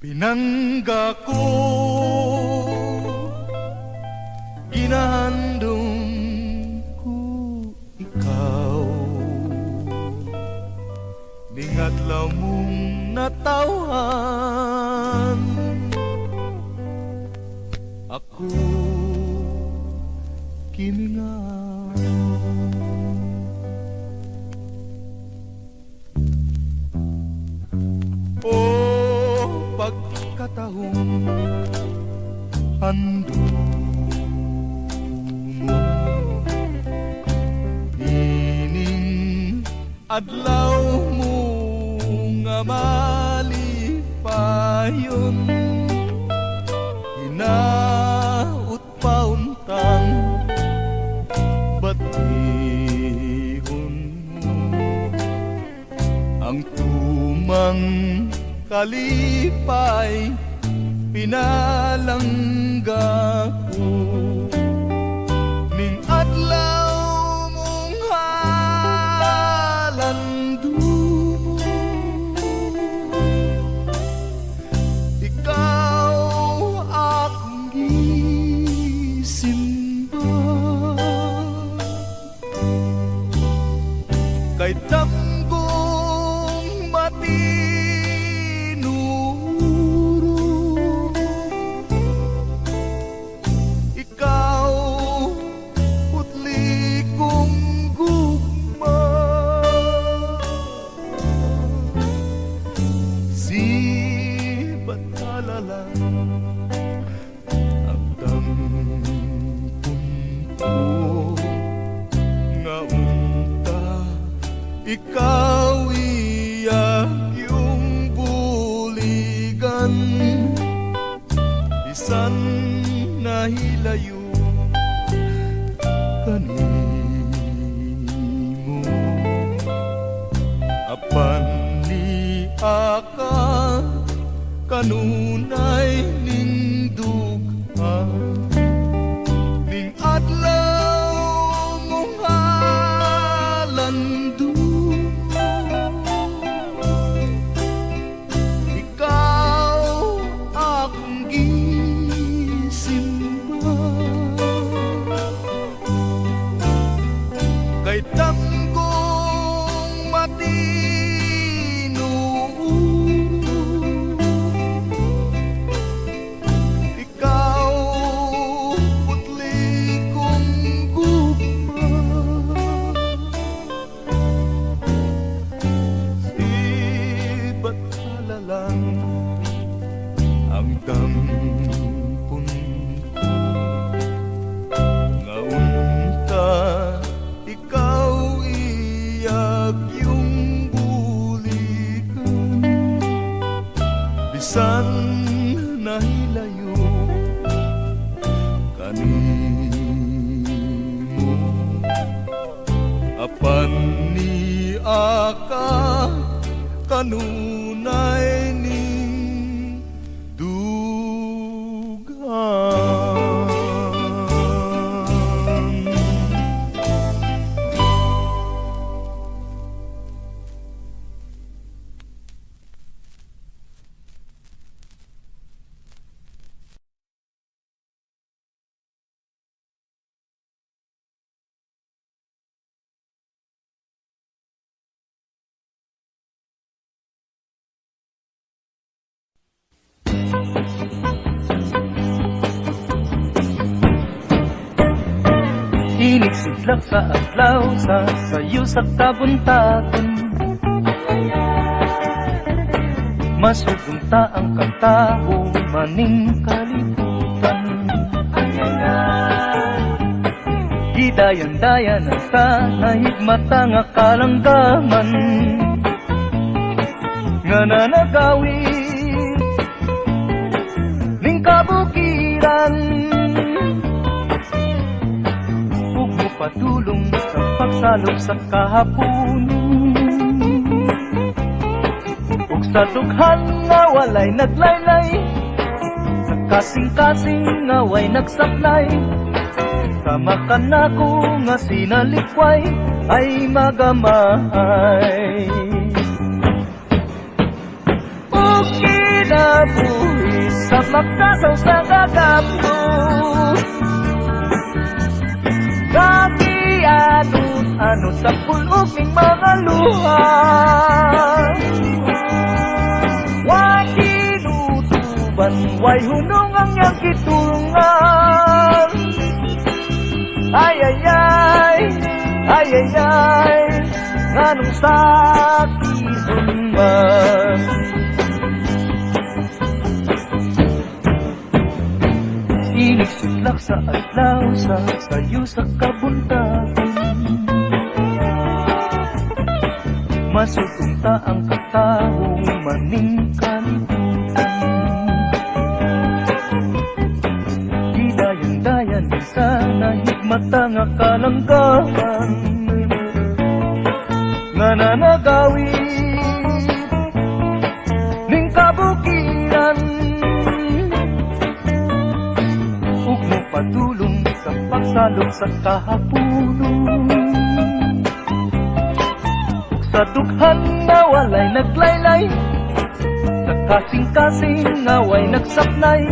Pinangga ko, ginahandong ko ikaw, ningatlaw mong natawhan ako, kimingaw. O pagkatahong hando mo, ining adlaw mo nga malipayon, hinaut pauntang batihon mo ang tumang kalipay, pinalangga ko ning adlaw mong halando mo. Ikaw akong gisimba, kay damgong matinuro. Ikaw putli kong gugma, si batalala ang punto nga unta. Ikaw iyak yung buligan, bisan nahilayo kanimo. Apan ni aka kanunay ning dugha, ning adlaw mong halando. Ikaw akong gisimba, kay damgong matinuro. Ikaw putli kong gugma, si batalalang ang dampon ko nga unta. Ikaw iyak yung bulikan, bisan nahilayo kanimo. Apan ni aka kanunay ning dughan. Inig sa adlaw sa sayo sa kabuntagon, masugunta ang kantao maning kalibutan. Gidayan-dayan ang tanahigmata nga kalanggaman, nga nanagawin ning kabukiran. Patulong sa pagsalog sa kahapon, ug sa dughan nga walay naglaylay, sa kasing-kasing nga way nagsaklay. Sama ka na ko nga sinalikway ay magamay. Ug nabuhi sa makasaw sa gagapno. Kakianot-anot sa pulog ning mga luha. Way kinutuban, way hunong ang iyang kitulungan. Ay ay ay, ay ay ay, nganong sakit man. Inig sutlak sa adlaw sa sayo sa kabuntagon. Masutunta ang katawong maning kalibutan. Gidayan-dayan din sana higmata nga kalanggahan nga nanagawin ning kabukiran. Ug mo padulong sa pagsalog sa kahapunon. Ug sa dughan na walay naglaylay, sa kasing-kasing nga way nagsapnay,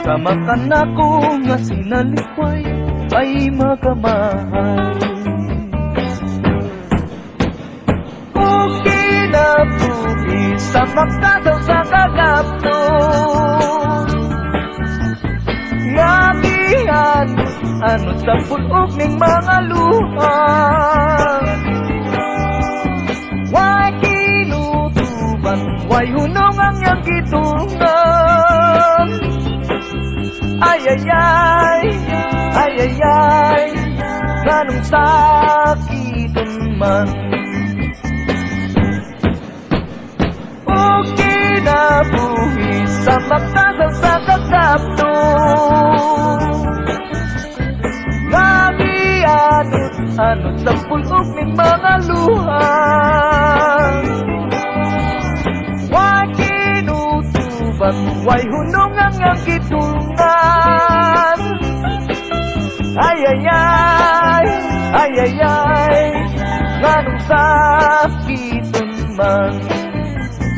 sama ka nako nga sinalikway ay magamahay. Ug kinabuhi sa makasaw sa kagapno. Yakihan, ano sa pulog ning mga luha. Way kinutuban, way hunong ang iyang gitungan. Ay ay ay, ay ay ay, ganong sakiton man. O kinabuhi sa makasaw sa kagapno. Anot sa pulog ning mga luha. Way kinutuban, way hunong ang iyang gitungan. Ay ay ay, ay ay ay, nganong sakiton man.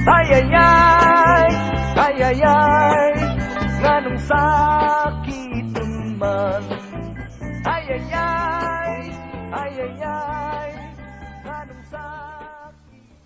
Ay ay ay, ay ay ay, nganong sakiton man. Ay ay ay, ay ay ay, nganong sakit.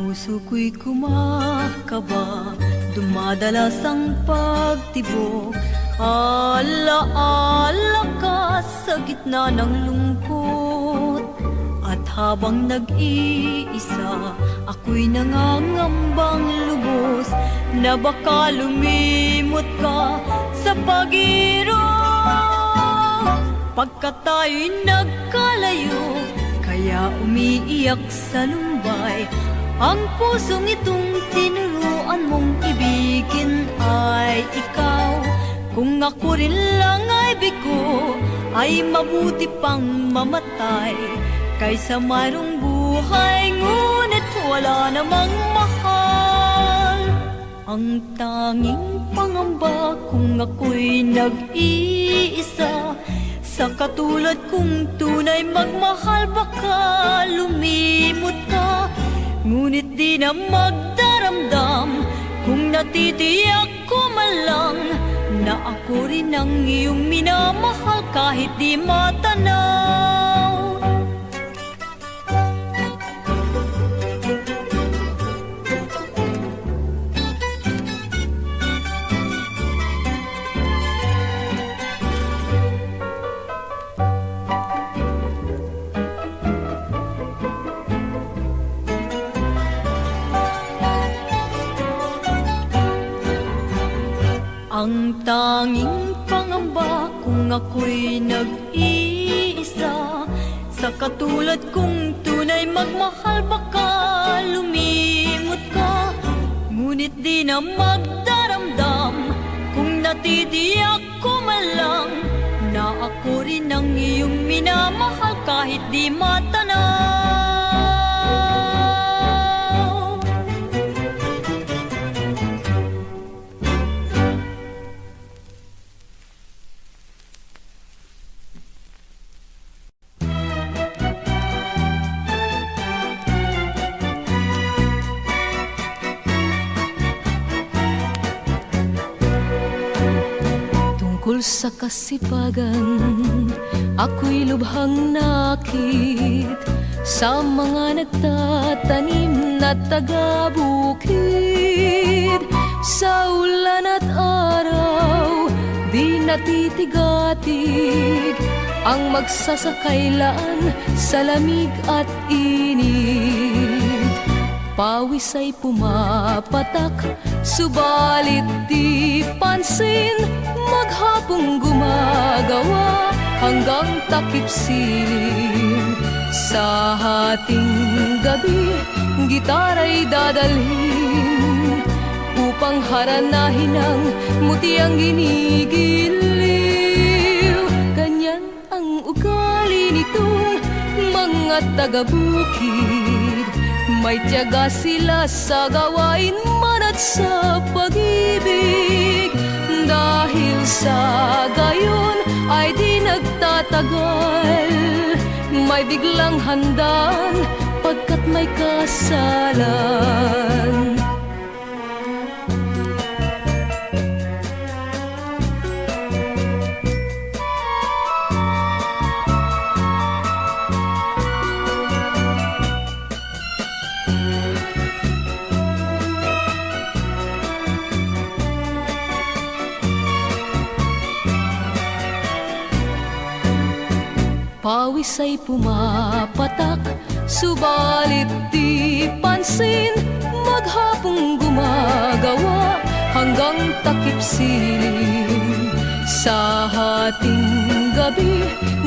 Puso ko'y kumakaba, dumadalas ang pagtibok. Ala-ala ka sa gitna ng lungkot. At habang nag-iisa, ako'y nangangambang lubos na baka lumimot ka sa pag-irog. Pagka tayo'y nagkalayo, kaya umiiyak sa lumbay. Ang pusong itong tinuruan mong ibigin ay ikaw. Kung ako rin lang ay bigo, ay mabuti pang mamatay kaysa mayroong buhay ngunit wala namang mahal. Ang tanging pangamba kung ako'y nag-iisa, sa katulad kong tunay magmahal baka lumimot ka. Ngunit di na magdaramdam kung natitiyak ko man lang na ako rin ang iyong minamahal kahit di matanaw. Ang tanging pangamba kung ako'y nag-iisa, sa katulad kong tunay magmahal baka lumimot ka. Ngunit di na magdaramdam kung natitiyak ko man lang na ako rin ang iyong minamahal kahit di matanaw. Tungkol sa kasipagan, ako'y lubhang nakit sa mga nagtatanim na taga-bukid. Sa ulan at araw, di natitigatig ang magsasakailan sa lamig at init. Pawis ay pumapatak, subalit di pansin. Maghapong gumagawa hanggang takip silim. Sa hating gabi, gitara'y dadalhin upang haranahin ang mutiang ginigiliw. Ganyan ang ugali nitong mga taga-bukid. May tiyaga sila sa gawain man at sa pag-ibig. Dahil sa gayon ay di nagtatagal, may biglang handaan pagkat may kasalan. Pawis ay pumapatak, subalit di pansin. Maghapong gumagawa hanggang takip silim. Sa hating gabi,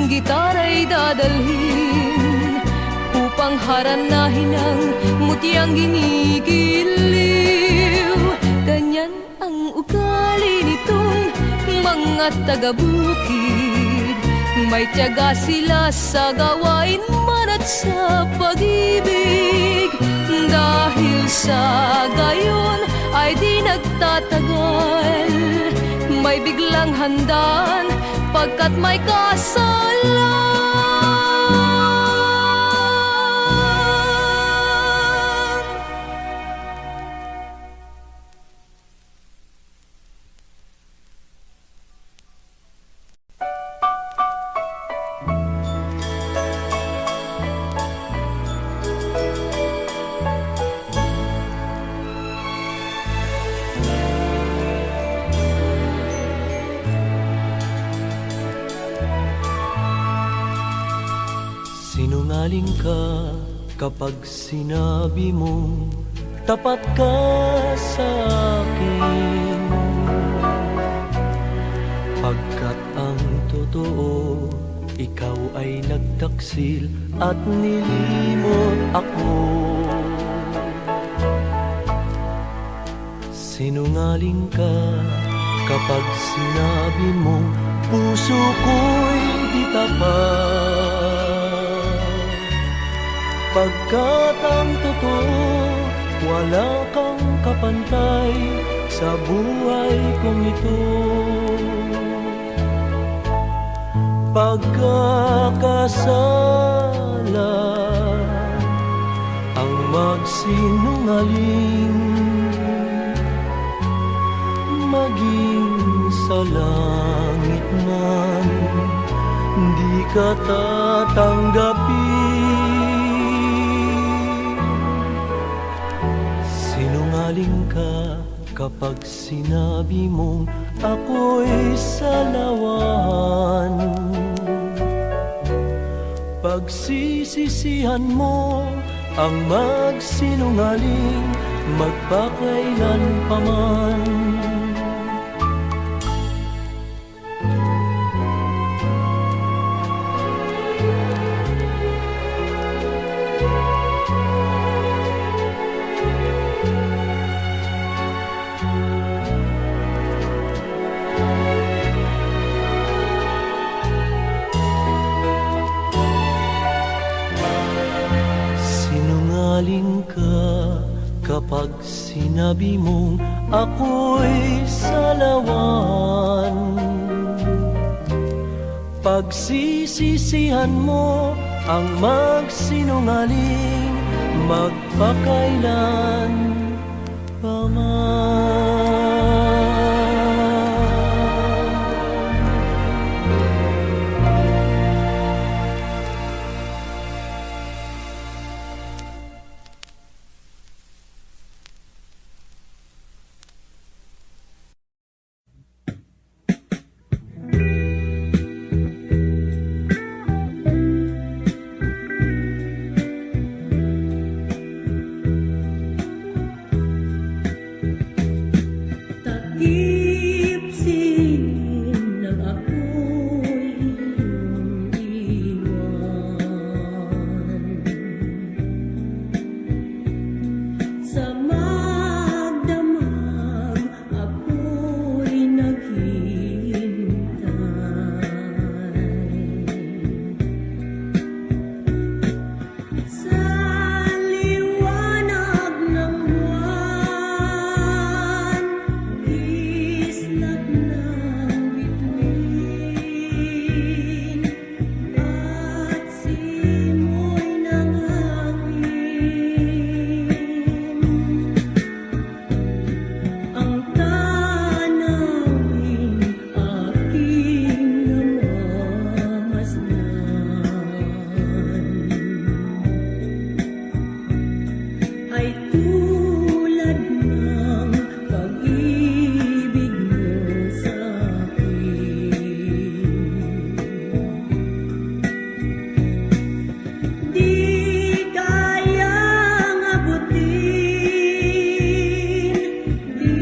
gitara'y dadalhin upang haranahin ang mutiang ginigiliw. Ganyan ang ugali nitong mga taga-bukid. May tiyaga sila sa gawain man at sa pag-ibig. Dahil sa gayon ay di nagtatagal, may biglang handaan pagkat may kasalan. Sinungaling ka kapag sinabi mo tapat ka sa akin. Pagkat ang totoo, ikaw ay nagtaksil at nilimot ako. Sinungaling ka kapag sinabi mo puso ko'y di tapat. Pagkat ang totoo, wala kang kapantay sa buhay kong ito. Pagkakasala ang magsinungaling, maging sa langit man di ka tatanggapin. Sinungaling ka kapag sinabi mong ako'y salawan. Pagsisisihan mo ang magsinungaling magpakailan pa man. Sinungaling ka kapag sinabi mong ako'y salawan. Pagsisisihan mo ang magsinungaling magpakailan pa man. Sa liwanag ng buwan, islap ng bituin at simoy ng hangin. Ang tanawin aking namamasdan ay tulad ng pag-ibig mo sa akin. Di kayang abutin, di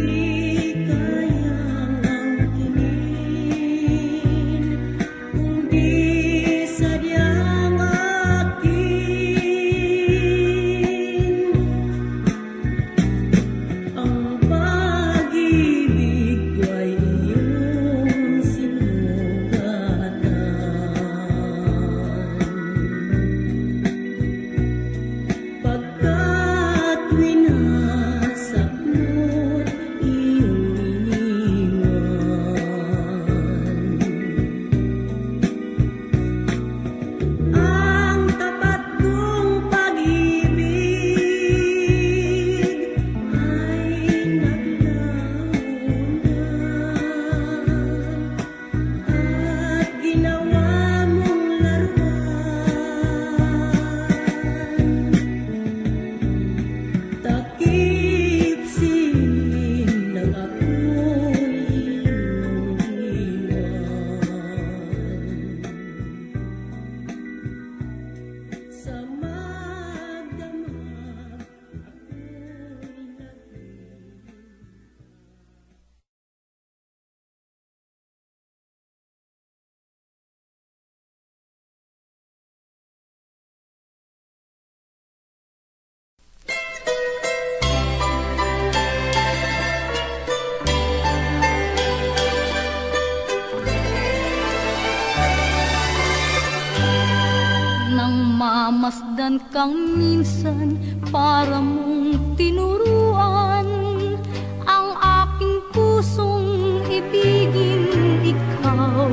kayang angkinin, kung di sadyang akin. Ang pag-ibig ko ay iyong sinugatan. Pagkat winasak mo't iyong iniwan, ang tapat kong pag-ibig ay naglaho na at ginawa mong laruan. Takip sining ng ako'y iyong iwan. Sa magdamag ako'y nag-iwan. Nang mamasdan kang minsan para mong tinuruan ang aking pusong ibigin ikaw.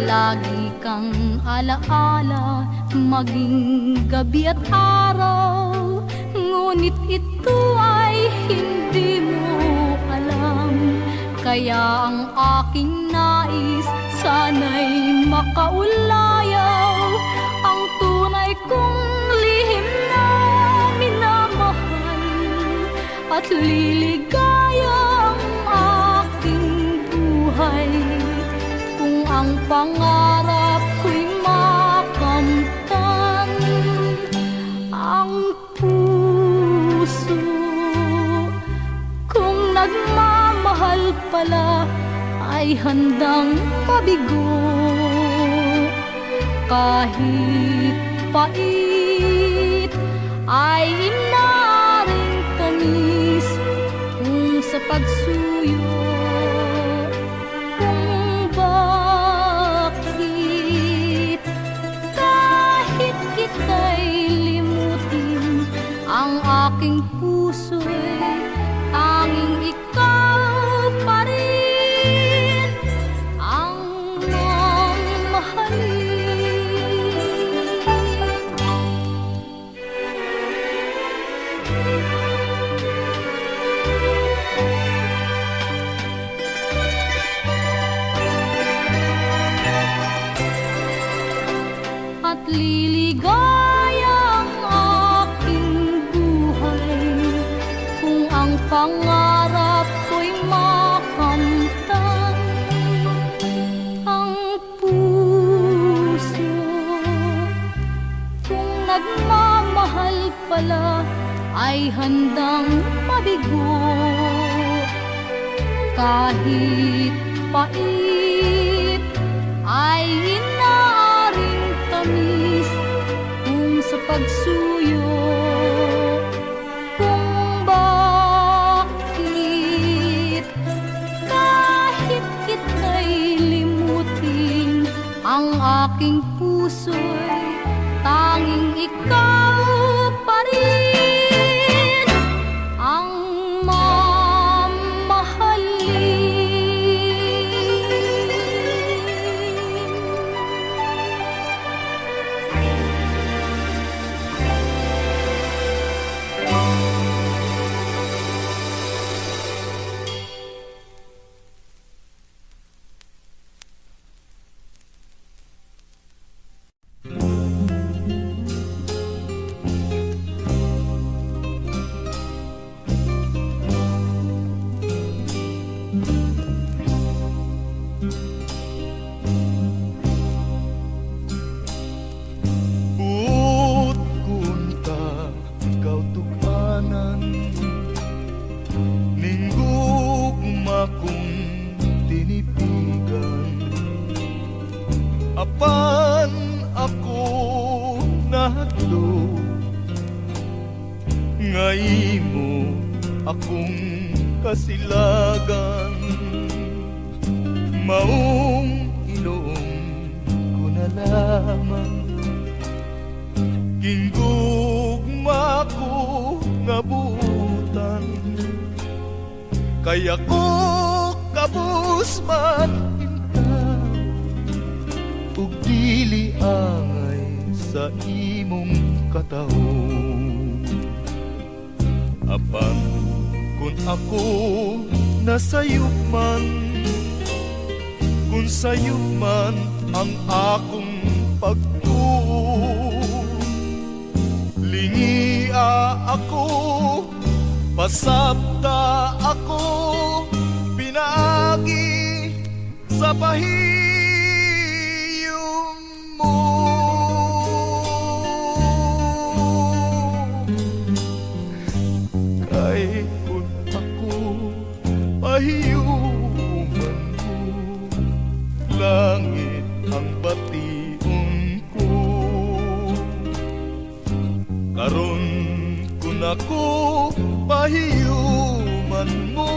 Lagi kang alaala maging gabi at araw, ngunit ito ay hindi mo alam. Kaya ang aking nais sana'y makaulayaw ang tunay kong lihim na minamahal at liligaya ang aking buhay kung ang pangarap ko'y makamtan. Ang puso kung nagmamahal pala ay handang mabigo kahit pait ay inaring tamis kung sa pagsuyo. Kung bakit kahit kita'y limutin, ang aking puso'y tanging ikaw pa rin ang mamahalin. At liligaya ang aking buhay kung ang pangarap ko'y makamtan. Ang puso kung nagmamahal pala ay handang mabigo kahit pait ay inaaring tamis kung sa pagsuyo. Kung bakit kahit kita'y limutin, ang aking puso'y tanging ikaw nga imo akong kasilagan, maong iloong ko na lamang, gingugma ko nga buutan, kaya ko kabus man intaw, ug dili angay sa imong katahon. Apan kung ako nasayop man, kung sayop man ang akong pagtuo, lingia ako, pasabta ako, pinagi sa pahiyom mo. Kay kung ako pahiyuman mo, langit ang bation ko. Karon kung ako pahiyuman mo,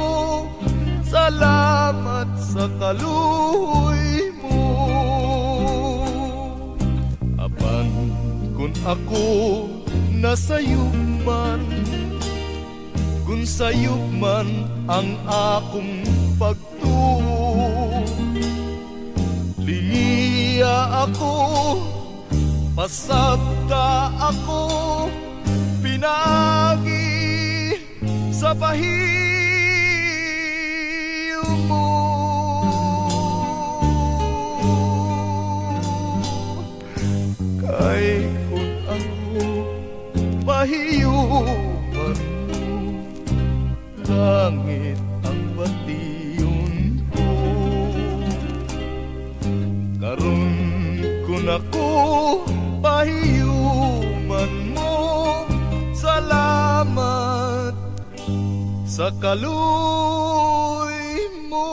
salamat sa kaluoy mo. Apan kung ako nasayuman, kung sayop man ang akong pagtuo, lingiya ako, pasabta ako, pinagi sa pahiyom mo. Kay kung ako pahiyuman mo, langit ang bation ko. Karon kung ako pahiyuman mo, salamat sa kaluoy mo.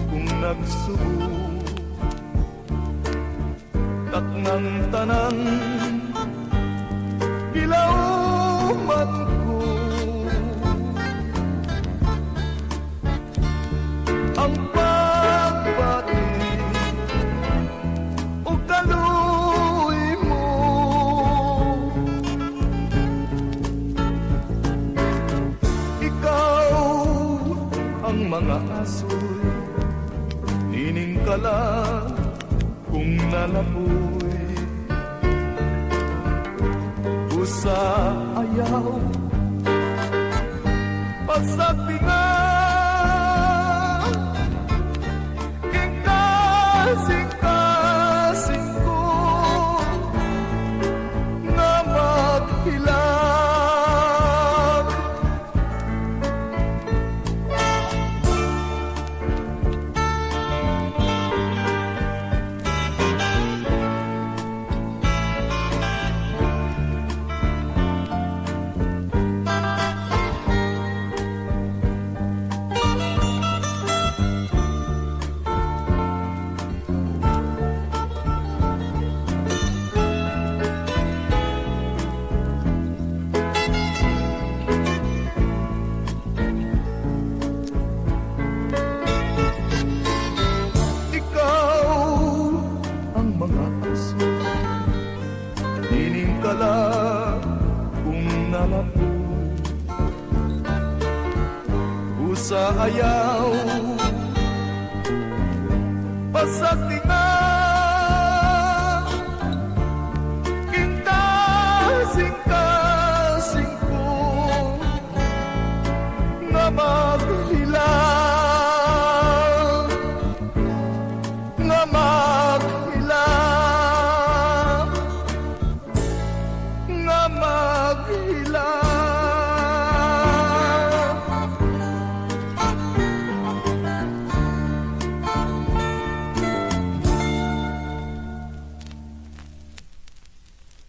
Kung nagsubo taknang tanan ilauman ko, ang pagbati o kaluoy mo. Ikaw ang mga asoy, nining ka lang kung nalapoy. Usa ayaw, pasagpinga, kasing-kasing ko na maghilag. Sa ayaw pasagtingan